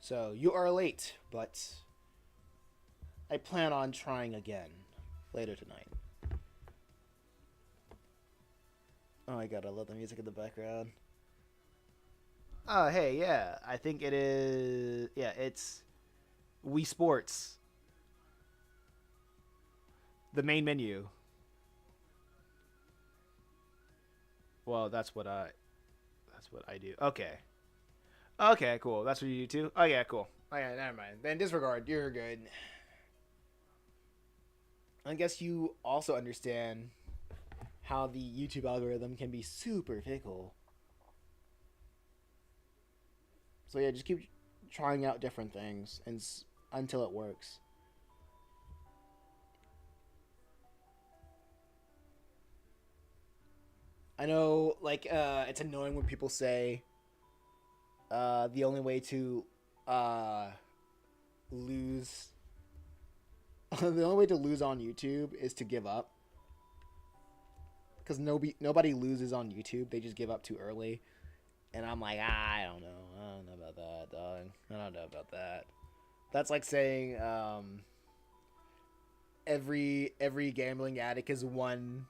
So you are late, but I plan on trying again later tonight. Oh my god, I love the music in the background. Oh hey, yeah, I think it is. Yeah, it's Wii Sports, the main menu. Well, that's what I do. Okay. Okay, cool. That's what you do too. Oh yeah, cool. Oh yeah, never mind. Then disregard. You're good. I guess you also understand how the YouTube algorithm can be super fickle. So yeah, just keep trying out different things until it works. I know, like, it's annoying when people say the only way to uh, lose, the only way to lose on YouTube is to give up. Because nobody loses on YouTube; they just give up too early. And I'm like, I don't know. I don't know about that, dog. I don't know about that. That's like saying every gambling addict is one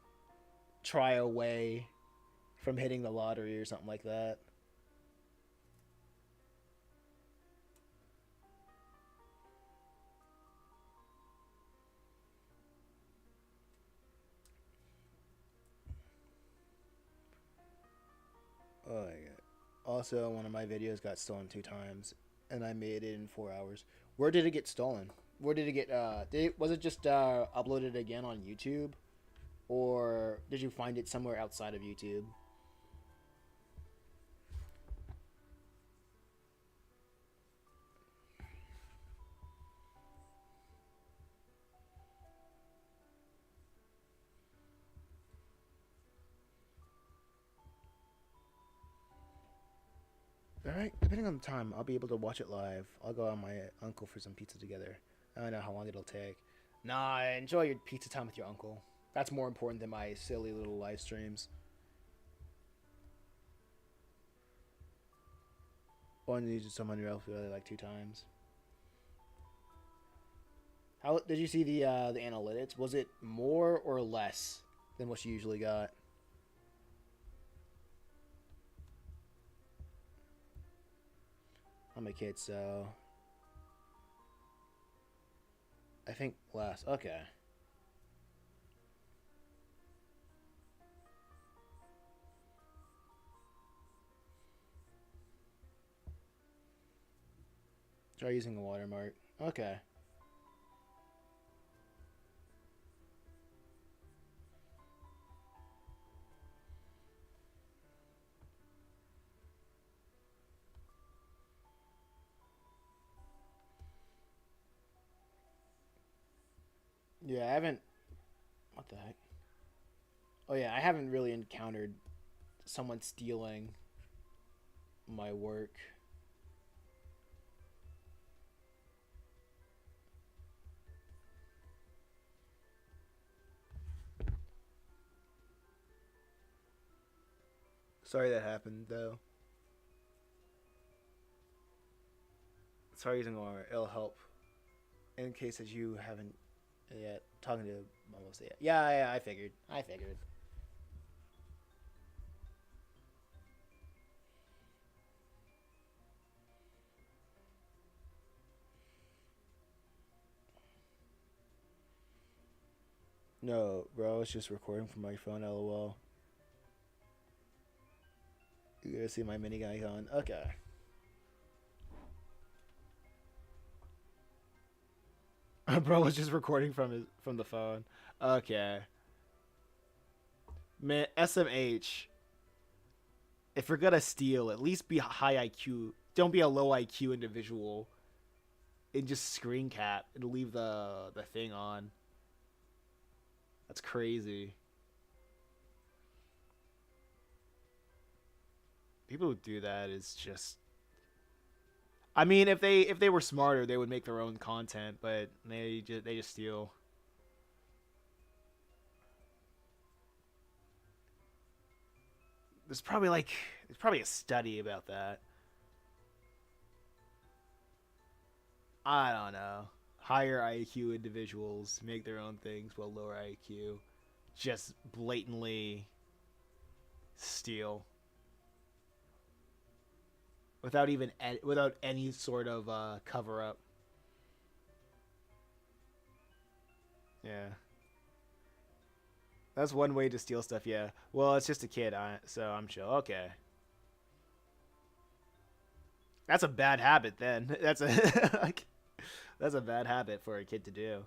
try away from hitting the lottery or something like that. Oh my god. Also, one of my videos got stolen 2 times, and I made it in 4 hours. Where did it get stolen? Where did it get? Was it just uploaded again on YouTube, or did you find it somewhere outside of YouTube? Alright, depending on the time, I'll be able to watch it live. I'll go out with my uncle for some pizza together. I don't know how long it'll take. Nah, enjoy your pizza time with your uncle. That's more important than my silly little live streams. One needs someone else really like 2 times. How did you see the analytics? Was it more or less than what you usually got? I'm a kid, so I think less. Okay. Try using a watermark. Okay. Yeah, I haven't. What the heck? Oh yeah, I haven't really encountered someone stealing my work. Sorry that happened though. Sorry using or it'll help. In case that you haven't yet talking to almost yet. Yeah, I figured. I figured. No, bro, it's just recording from my phone, lol. You gotta see my mini icon. Okay. Bro was just recording from the phone. Okay. Man, SMH. If you're gonna steal, at least be high IQ. Don't be a low IQ individual. And just screen cap and leave the thing on. That's crazy. People who do that is just. I mean, if they were smarter, they would make their own content, but they just steal. There's probably a study about that. I don't know. Higher IQ individuals make their own things while lower IQ just blatantly steal without any sort of cover up. Yeah. That's one way to steal stuff, yeah. Well, it's just a kid, so I'm chill. Okay. That's a bad habit then. That's a like, that's a bad habit for a kid to do.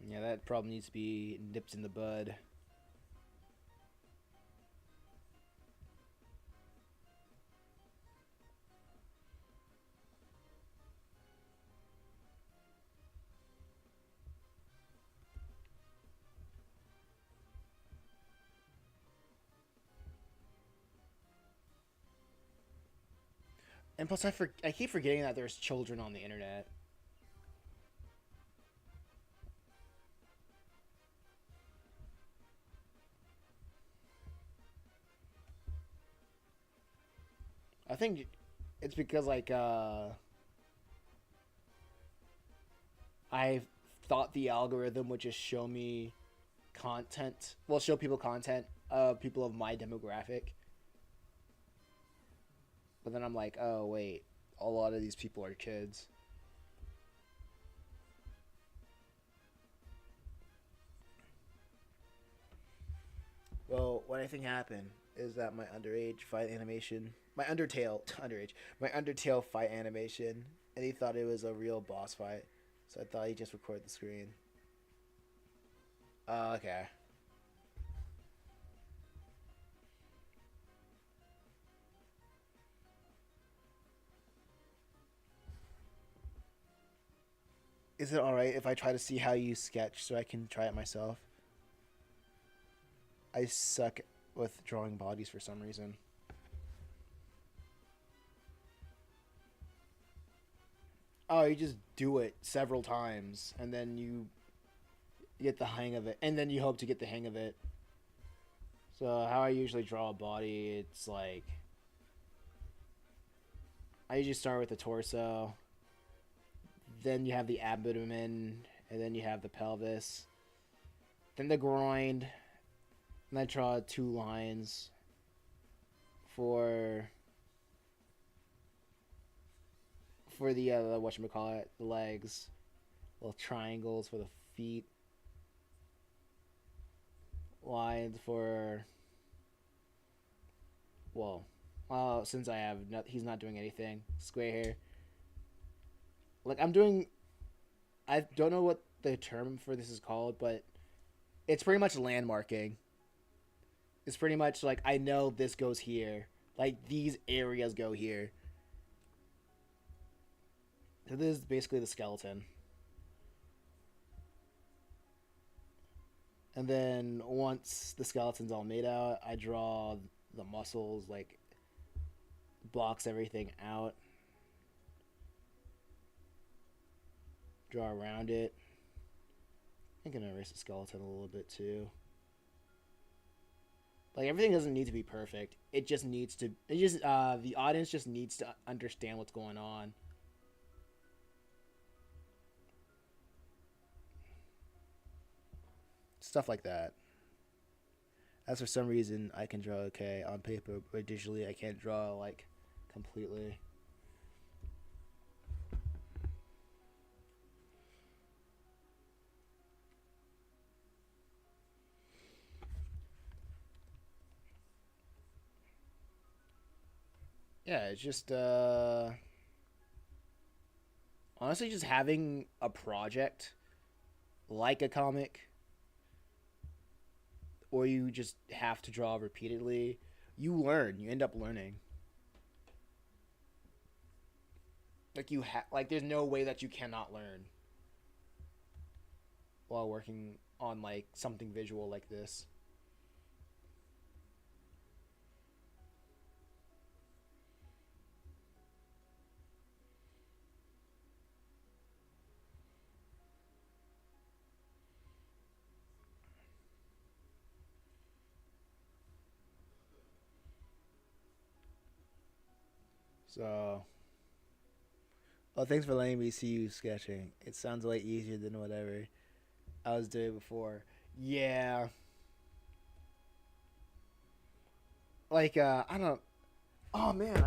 Yeah, that problem needs to be nipped in the bud. And plus, I keep forgetting that there's children on the internet. I think it's because like I thought the algorithm would just show me content. Well, show people content of people of my demographic. But then I'm like, oh wait, a lot of these people are kids. Well, what I think happened is that my underage fight animation, my Undertale, underage, my Undertale fight animation, and he thought it was a real boss fight, so I thought he'd just record the screen. Okay. Is it alright if I try to see how you sketch so I can try it myself? I suck with drawing bodies for some reason. Oh, you just do it several times and then you get the hang of it, and then you hope to get the hang of it. So, how I usually draw a body, it's like I usually start with the torso, then you have the abdomen, and then you have the pelvis, then the groin, and I draw two lines for the whatchamacallit, the legs, little triangles for the feet, lines for well, since I have he's not doing anything, square hair. Like I'm doing, I don't know what the term for this is called, but it's pretty much landmarking. It's pretty much like I know this goes here, like these areas go here. So this is basically the skeleton. And then once the skeleton's all made out, I draw the muscles, like blocks everything out. Draw around it. I'm gonna erase the skeleton a little bit too. Like everything doesn't need to be perfect. It just needs to. It just the audience just needs to understand what's going on. Stuff like that. As for some reason I can draw okay on paper, but digitally I can't draw like completely. Yeah, it's just honestly just having a project like a comic or you just have to draw repeatedly, you learn. You end up learning. Like like there's no way that you cannot learn while working on like something visual like this. So, well, thanks for letting me see you sketching. It sounds way easier than whatever I was doing before. Yeah, like I don't. Oh man,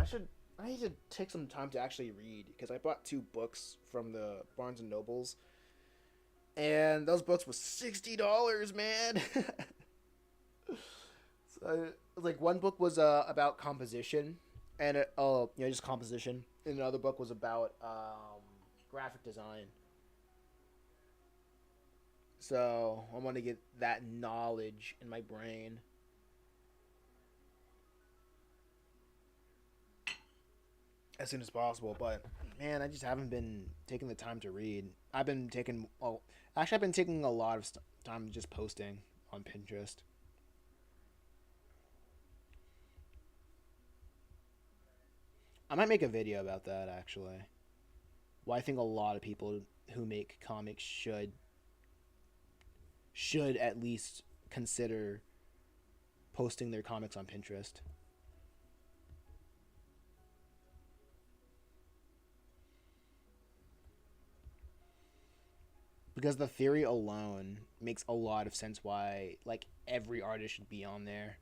I need to take some time to actually read because I bought two books from the Barnes and Nobles, and those books was $60, man. So, like one book was about composition, and just composition, and another book was about graphic design. So I want to get that knowledge in my brain as soon as possible. But man, I just haven't been taking the time to read. I've been taking a lot of time just posting on Pinterest. I might make a video about that actually. Well, I think a lot of people who make comics should at least consider posting their comics on Pinterest. because the theory alone makes a lot of sense why like every artist should be on there.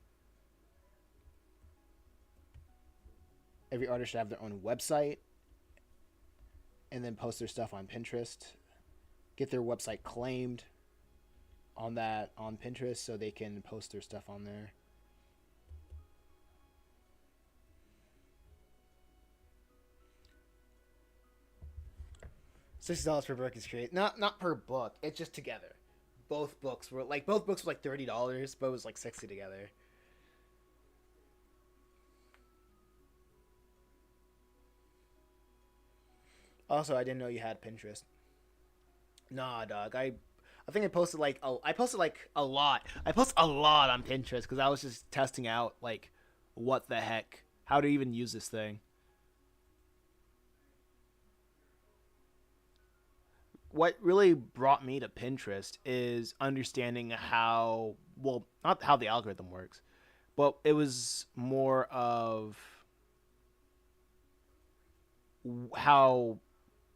Every artist should have their own website and then post their stuff on Pinterest. Get their website claimed on Pinterest so they can post their stuff on there. $60 per book is crazy. Not per book. It's just together. Both books were like $30, but it was like 60 together. Also, I didn't know you had Pinterest. Nah, dog. I think I posted like a lot. I post a lot on Pinterest because I was just testing out like what the heck, how to even use this thing. What really brought me to Pinterest is understanding how, well, not how the algorithm works, but it was more of how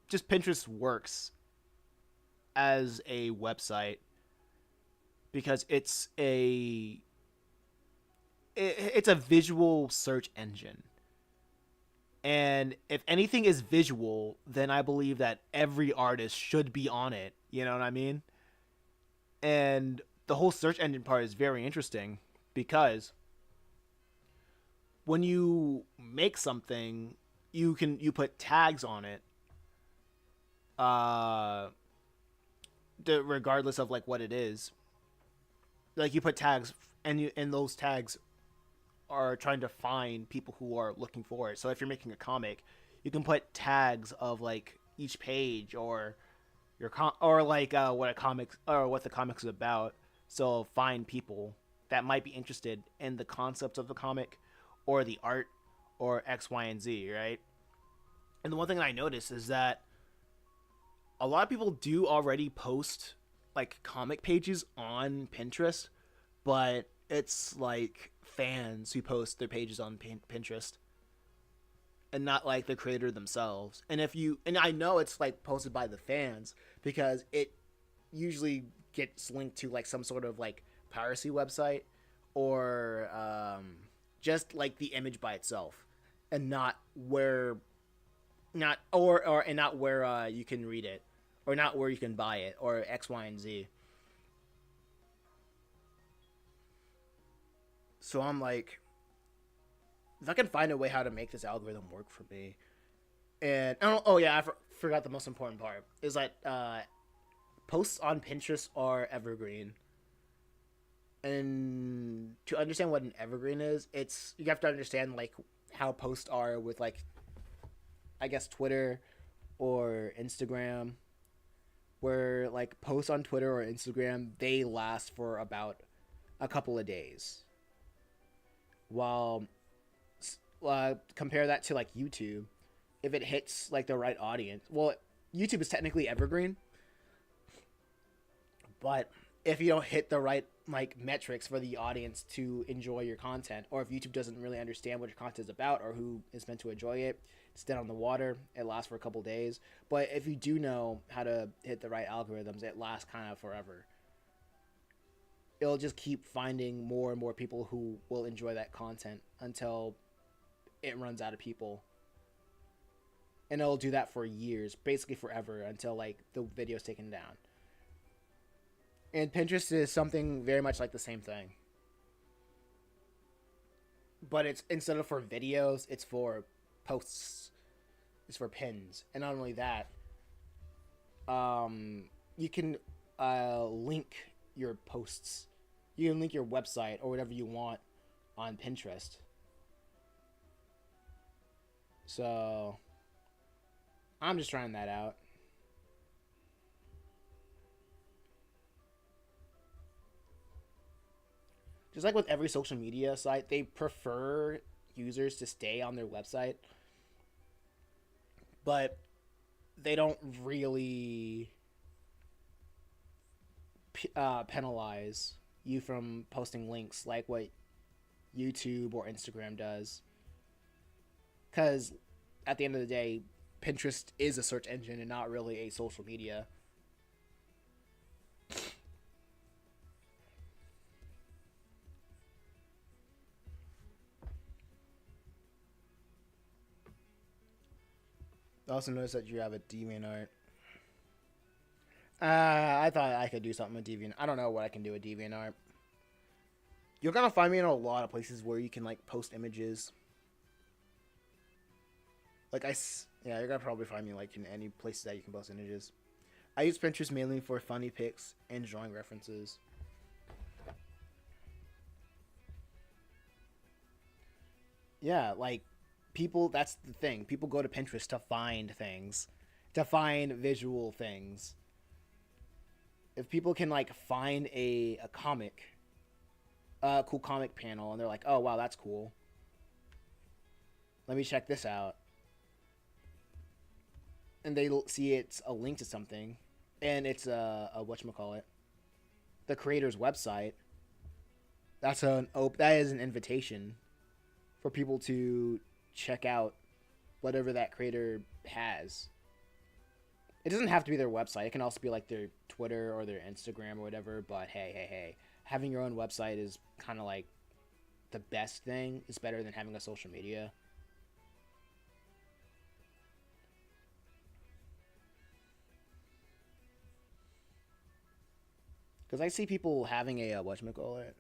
just Pinterest works as a website, because it's a visual search engine. And if anything is visual, then I believe that every artist should be on it. You know what I mean? And the whole search engine part is very interesting because when you make something, you put tags on it, uh, regardless of like what it is. Like you put tags, and those tags are trying to find people who are looking for it. So if you're making a comic, you can put tags of like each page or or like what the comics is about. So find people that might be interested in the concept of the comic or the art or X, Y, and Z, right? And the one thing that I noticed is that a lot of people do already post like comic pages on Pinterest, but it's like fans who post their pages on Pinterest and not like the creator themselves. And I know it's like posted by the fans because it usually gets linked to like some sort of like piracy website or just like the image by itself and not where not or and not where you can read it or not where you can buy it or X, Y, and Z. So I'm like, if I can find a way how to make this algorithm work for me, and I don't. Oh yeah, forgot the most important part is that posts on Pinterest are evergreen. And to understand what an evergreen is, it's you have to understand like how posts are with like I guess Twitter or Instagram, where like posts on Twitter or Instagram they last for about a couple of days, while compare that to like YouTube. If it hits like the right audience, well, YouTube is technically evergreen, but if you don't hit the right like metrics for the audience to enjoy your content, or if YouTube doesn't really understand what your content is about or who is meant to enjoy it, it's dead on the water. It lasts for a couple days. But if you do know how to hit the right algorithms, it lasts kind of forever. It'll just keep finding more and more people who will enjoy that content until it runs out of people. And it'll do that for years, basically forever, until like the video's taken down. And Pinterest is something very much like the same thing. But it's instead of for videos, it's for posts. It's for pins. And not only that, you can link your posts. You can link your website or whatever you want on Pinterest. So I'm just trying that out. Just like with every social media site, they prefer users to stay on their website, but they don't really penalize you from posting links like what YouTube or Instagram does. Because at the end of the day, Pinterest is a search engine and not really a social media. I also noticed that you have a DeviantArt. I thought I could do something with Deviant. I don't know what I can do with DeviantArt. You're gonna find me in a lot of places where you can like post images. Like yeah, you're gonna probably find me like in any places that you can post images. I use Pinterest mainly for funny pics and drawing references. Yeah, like people. That's the thing. People go to Pinterest to find things, to find visual things. If people can like find a comic, a cool comic panel, and they're like, oh wow, that's cool. Let me check this out, and they see it's a link to something, and it's a whatchamacallit, the creator's website. That is an invitation for people to check out whatever that creator has. It doesn't have to be their website. It can also be like their Twitter or their Instagram or whatever. But hey, having your own website is kind of like the best thing. It's better than having a social media. Because I see people having a whatchamacallit,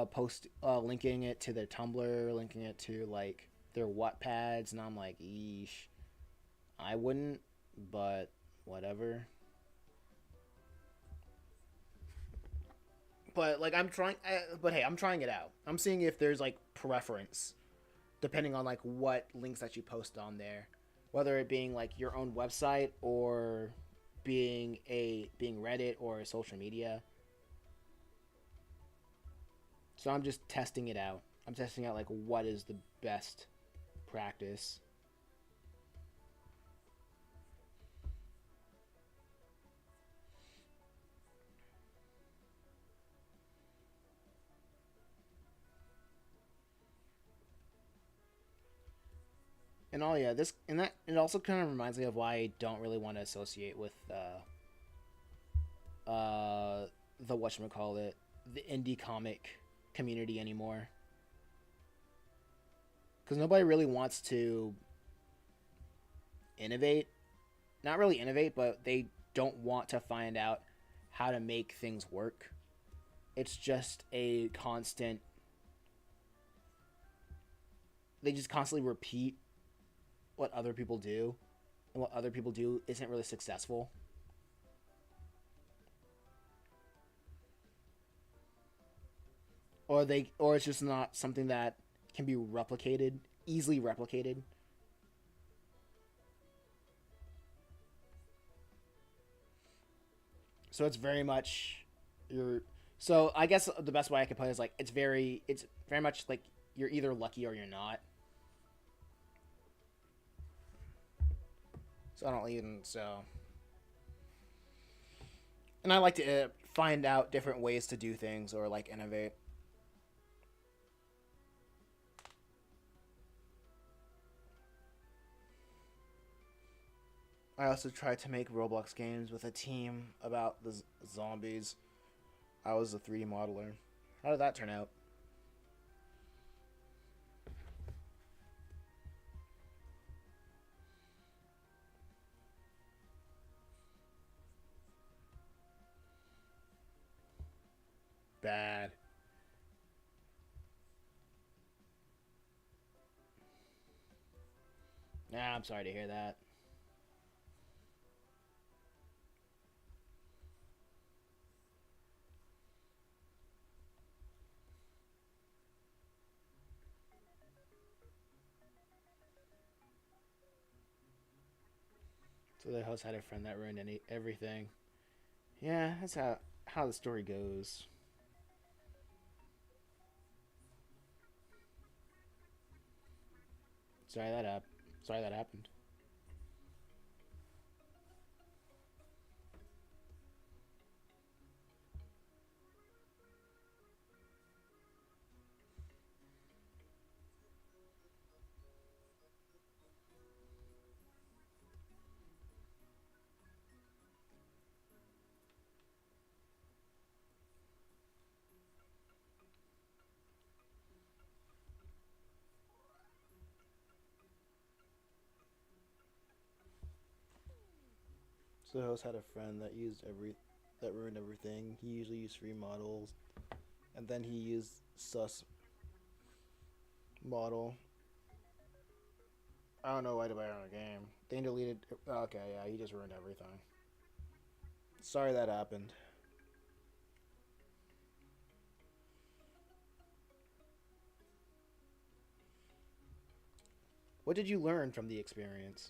post linking it to their Tumblr, linking it to like their Wattpads, and I'm like, eesh. I wouldn't, but whatever. But like I'm trying, but hey, I'm trying it out. I'm seeing if there's like preference depending on like what links that you post on there, whether it being like your own website or being Reddit or social media. So I'm just testing it out. I'm testing out like what is the best practice. And oh yeah, this and that it also kind of reminds me of why I don't really want to associate with the whatchamacallit, the indie comic community anymore. Because nobody really wants to innovate. Not really innovate, but they don't want to find out how to make things work. It's just a constant. They just constantly repeat what other people do, and what other people do isn't really successful. Or it's just not something that can be replicated, easily replicated. So it's very much your. So I guess the best way I could put it is like it's very much like you're either lucky or you're not. So I don't even so. And I like to find out different ways to do things or like innovate. I also tried to make Roblox games with a team about the zombies. I was a 3D modeler. How did that turn out? Bad. Nah, I'm sorry to hear that. So the host had a friend that ruined everything. Yeah, that's how the story goes. Sorry that up. Sorry that happened. So I host had a friend that ruined everything. He usually used free models, and then he used sus model. I don't know why to buy it on a game. They deleted. Okay, yeah, he just ruined everything. Sorry that happened. What did you learn from the experience?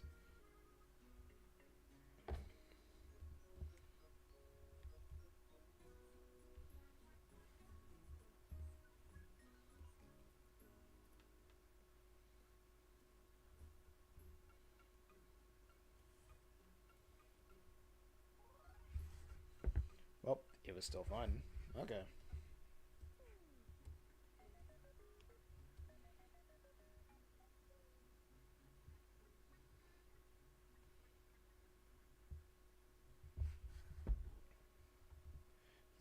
Well, it was still fun. Okay.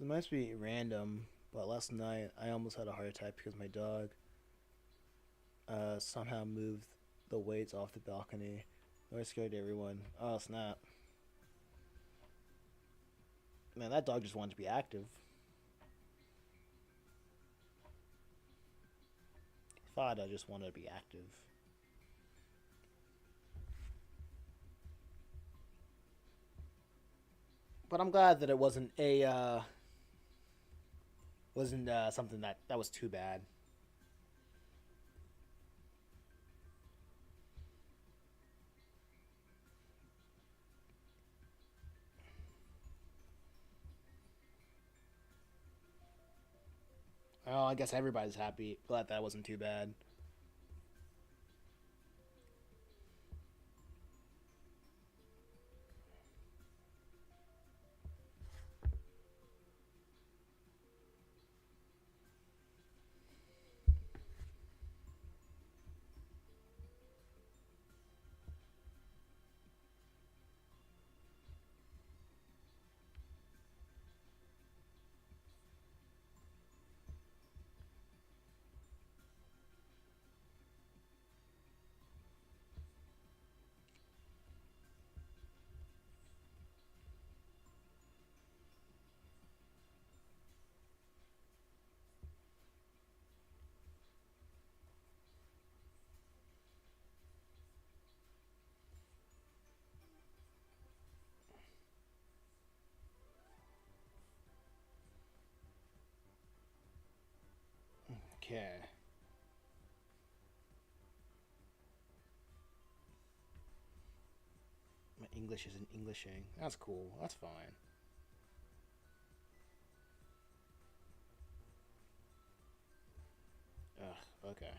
It must be random, but last night I almost had a heart attack because my dog somehow moved the weights off the balcony. I scared everyone. Oh snap! Man, that dog just wanted to be active. Fada just wanted to be active. But I'm glad that it wasn't something that was too bad. Oh, I guess everybody's happy. Glad that wasn't too bad. Okay. My English isn't Englishing. That's cool. That's fine. Ugh. Okay.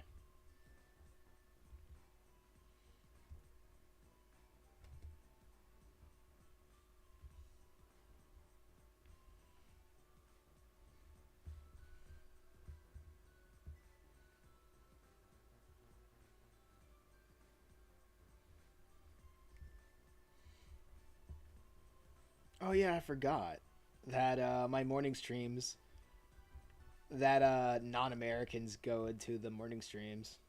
Oh yeah, I forgot that my morning streams that non-Americans go into the morning streams.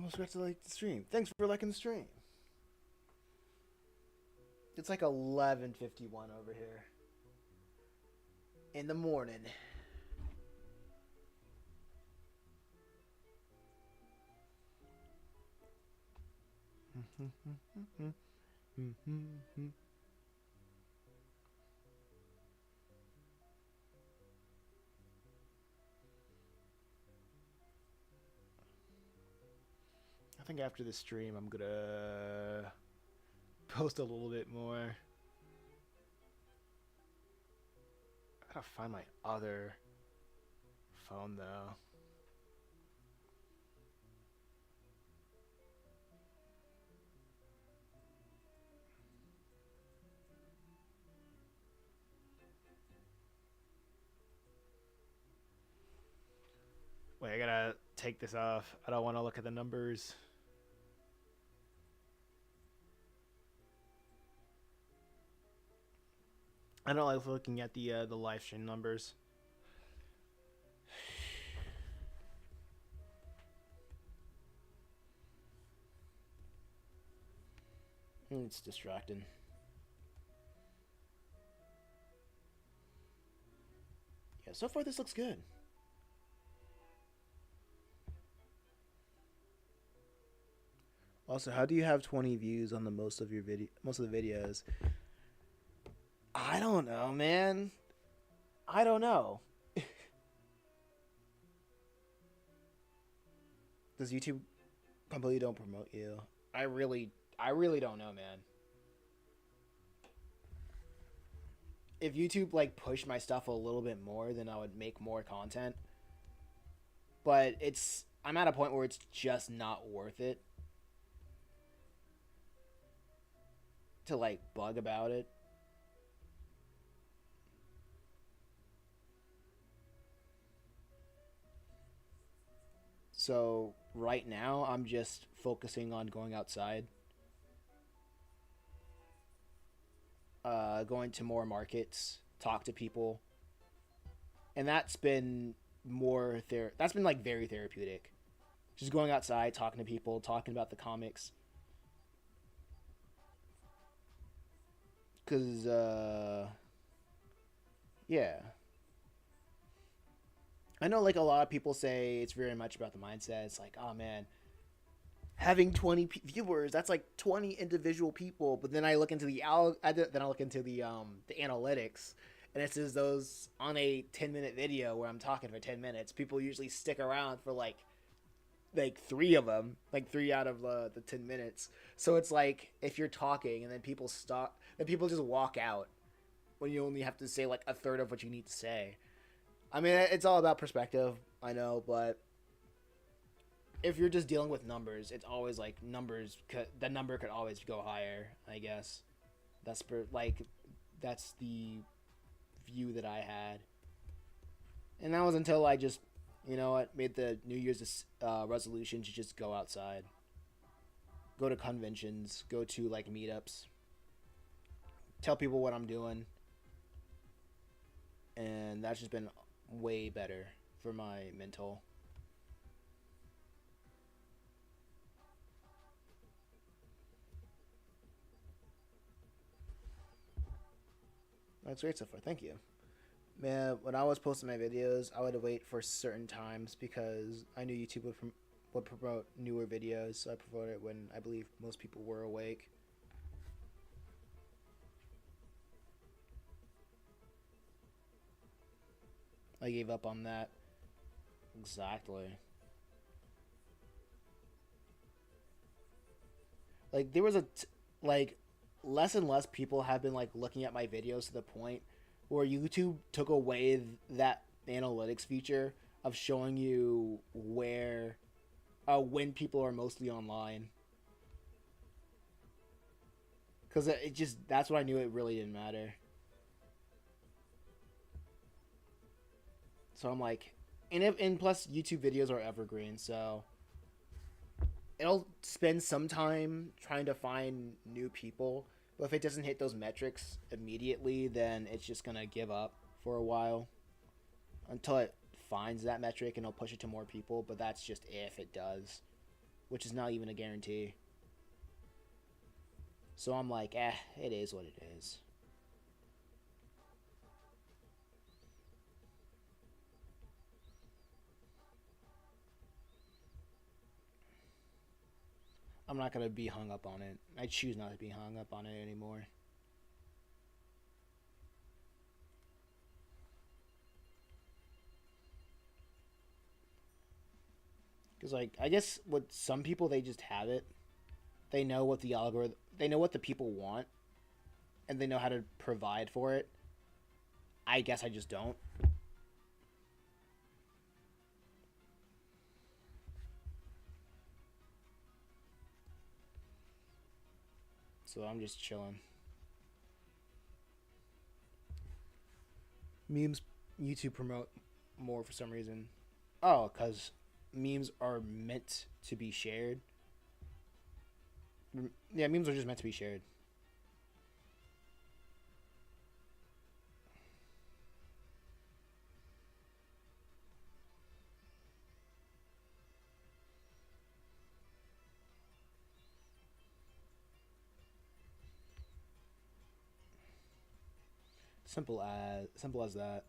Almost forgot to like the stream. Thanks for liking the stream. It's like 11:51 over here. In the morning. I think after this stream, I'm gonna post a little bit more. I gotta find my other phone though. Wait, I gotta take this off. I don't want to look at the numbers. I don't like looking at the live stream numbers. It's distracting. Yeah, so far this looks good. Also, how do you have 20 views on the most of the videos? I don't know, man. I don't know. Does YouTube completely don't promote you? I really don't know, man. If YouTube like pushed my stuff a little bit more, then I would make more content. But I'm at a point where it's just not worth it to like bug about it. So right now I'm just focusing on going outside. Going to more markets, talk to people. And that's been that's been like very therapeutic. Just going outside, talking to people, talking about the comics. Cause yeah. I know like a lot of people say it's very much about the mindset. It's like, oh man, having 20 viewers, that's like 20 individual people. But then I look into the analytics, and it says those on a 10-minute video where I'm talking for 10 minutes, people usually stick around for like 3 of them, like 3 out of the 10 minutes. So it's like if you're talking and then people stop, then people just walk out when you only have to say like a third of what you need to say. I mean, it's all about perspective, I know, but if you're just dealing with numbers, it's always like the number could always go higher, I guess. That's the view that I had. And that was until I just, you know what, made the New Year's resolution to just go outside. Go to conventions, go to like meetups. Tell people what I'm doing. And that's just been way better for my mental. That's great so far. Thank you. Man, when I was posting my videos, I would wait for certain times because I knew YouTube would promote newer videos, so I promoted it when I believe most people were awake. I gave up on that. Exactly. Like there was less and less people have been like looking at my videos to the point where YouTube took away that analytics feature of showing you when people are mostly online. Because that's what I knew, it really didn't matter. So I'm like, and plus YouTube videos are evergreen, so it'll spend some time trying to find new people, but if it doesn't hit those metrics immediately, then it's just gonna give up for a while until it finds that metric, and it'll push it to more people, but that's just if it does. which is not even a guarantee. So I'm like, it is what it is. I'm not going to be hung up on it. I choose not to be hung up on it anymore. Because, like, I guess with some people, they just have it. They know what the algorithm, they know what the people want, and they know how to provide for it. I guess I just don't. So I'm just chilling. Memes, YouTube promote more for some reason. Oh, because memes are meant to be shared. Yeah, memes are just meant to be shared. Simple as that.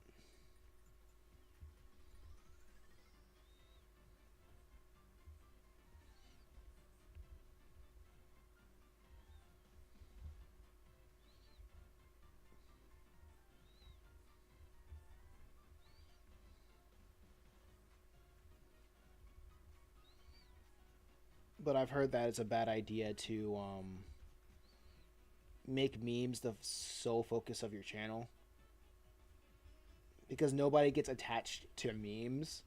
But I've heard that it's a bad idea to make memes the sole focus of your channel because nobody gets attached to memes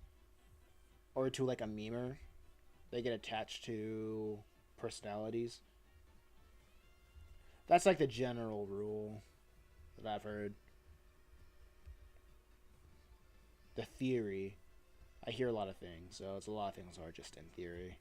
or to like a memer. They get attached to personalities. That's like the general rule that I've heard. The theory. I hear a lot of things, so it's a lot of things are just in theory.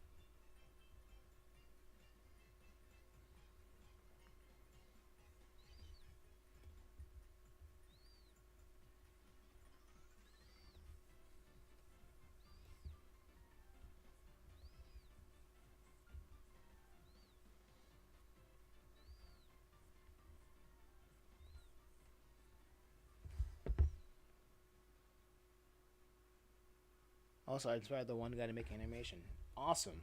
Also, I inspired the one guy to make animation. Awesome.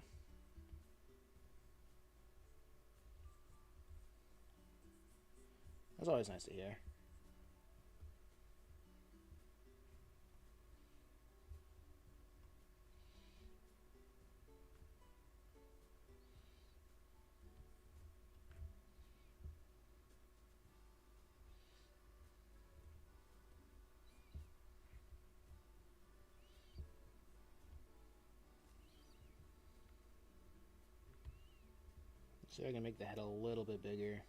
That's always nice to hear. So I can make the head a little bit bigger.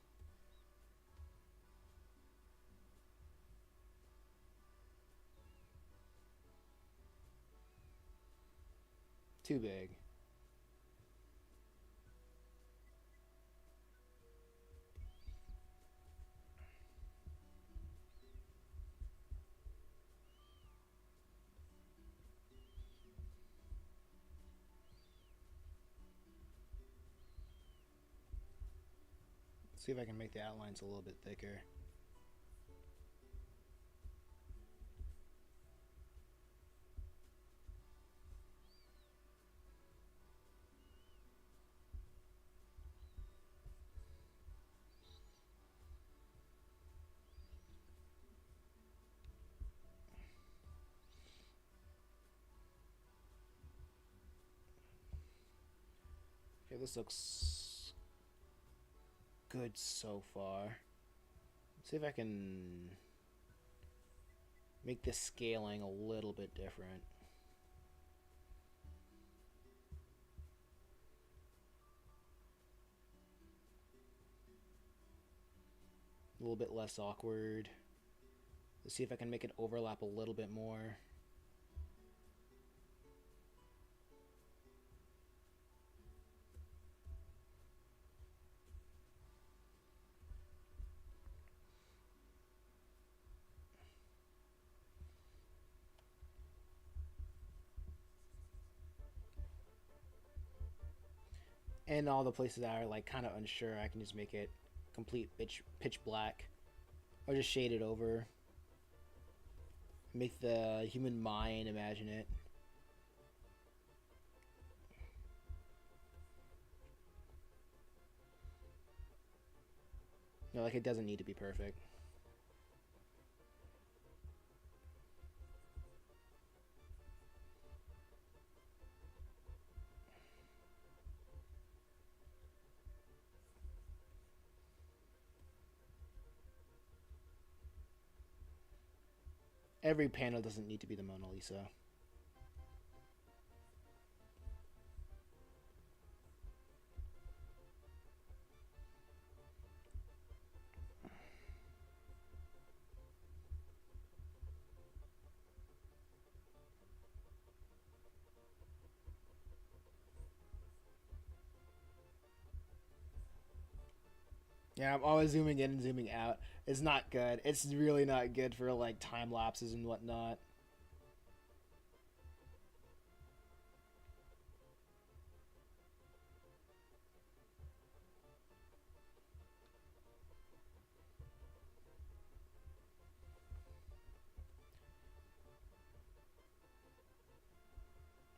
Too big. See if I can make the outlines a little bit thicker. Okay, this looks good so far. Let's see if I can make the scaling a little bit different. A little bit less awkward. Let's see if I can make it overlap a little bit more. And all the places that are like kind of unsure, I can just make it complete pitch black, or just shade it over. Make the human mind imagine it. You know, like it doesn't need to be perfect. Every panel doesn't need to be the Mona Lisa. Yeah, I'm always zooming in and zooming out. It's not good. It's really not good for like time lapses and whatnot.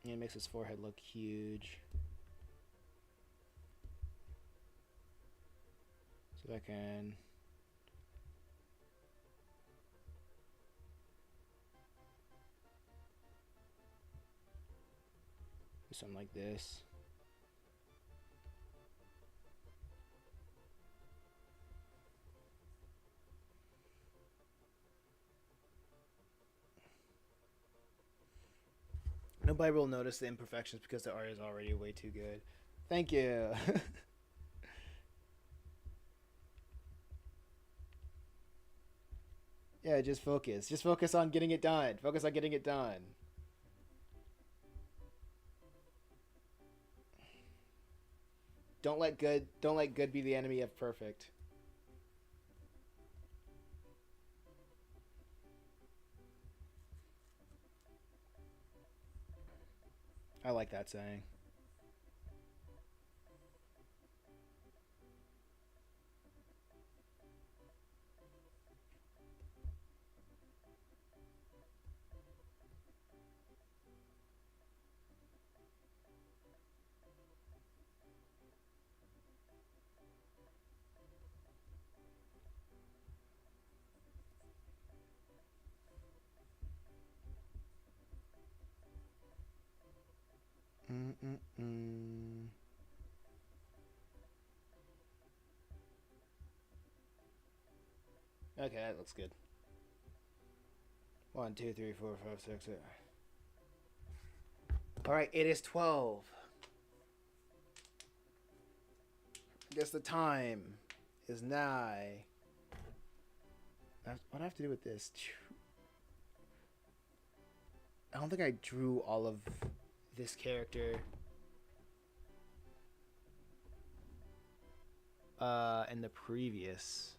It makes his forehead look huge. So I can do something like this. Nobody will notice the imperfections because the art is already way too good. Thank you. Yeah, just focus. Just focus on getting it done. Focus on getting it done. Don't let good be the enemy of perfect. I like that saying. Mm-mm-mm. Okay, that looks good. 1, 2, 3, 4, 5, 6, 7. All right, it is 12. I guess the time is nigh. What do I have to do with this? I don't think I drew all of this character in the previous.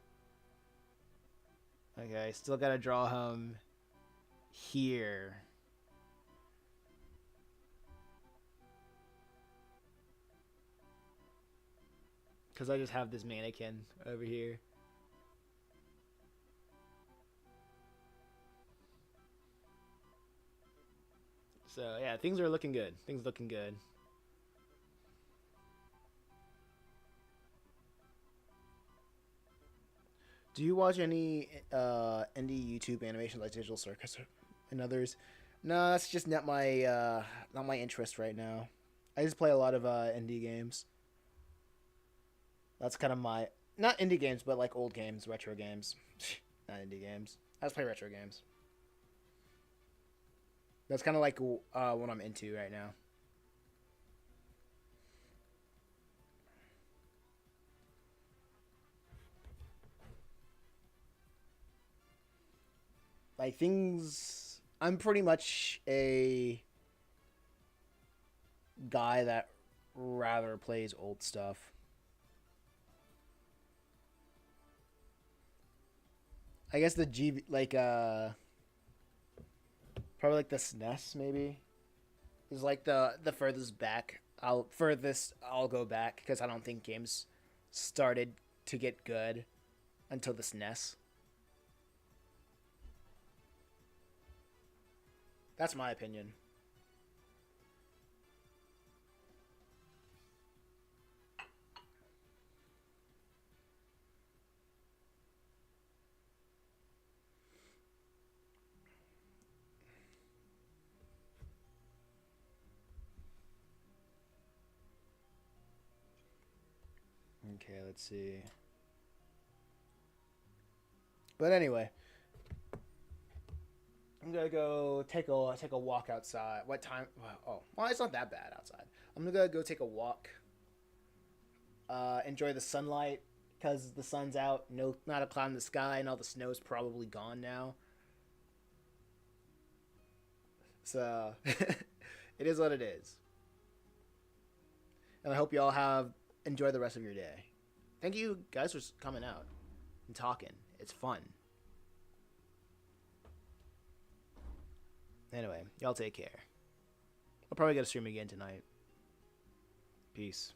Okay, still gotta draw him here. Because I just have this mannequin over here. So yeah, things are looking good. Things looking good. Do you watch any indie YouTube animations like Digital Circus and others? No, that's just not my interest right now. I just play a lot of indie games. That's kind of my not indie games, but like old games, retro games. Not indie games. I just play retro games. That's kind of like what I'm into right now. Like things, I'm pretty much a guy that rather plays old stuff. I guess the G like probably like the SNES maybe is like the furthest back. I'll go back because I don't think games started to get good until the SNES. That's my opinion. Okay, let's see. But anyway, I'm gonna go take a walk outside. What time? Oh, well, it's not that bad outside. I'm gonna go take a walk. Enjoy the sunlight because the sun's out. No, not a cloud in the sky, and all the snow's probably gone now. So it is what it is. And I hope you all have enjoy the rest of your day. Thank you guys for coming out and talking. It's fun. Anyway, y'all take care. I'll probably get a stream again tonight. Peace.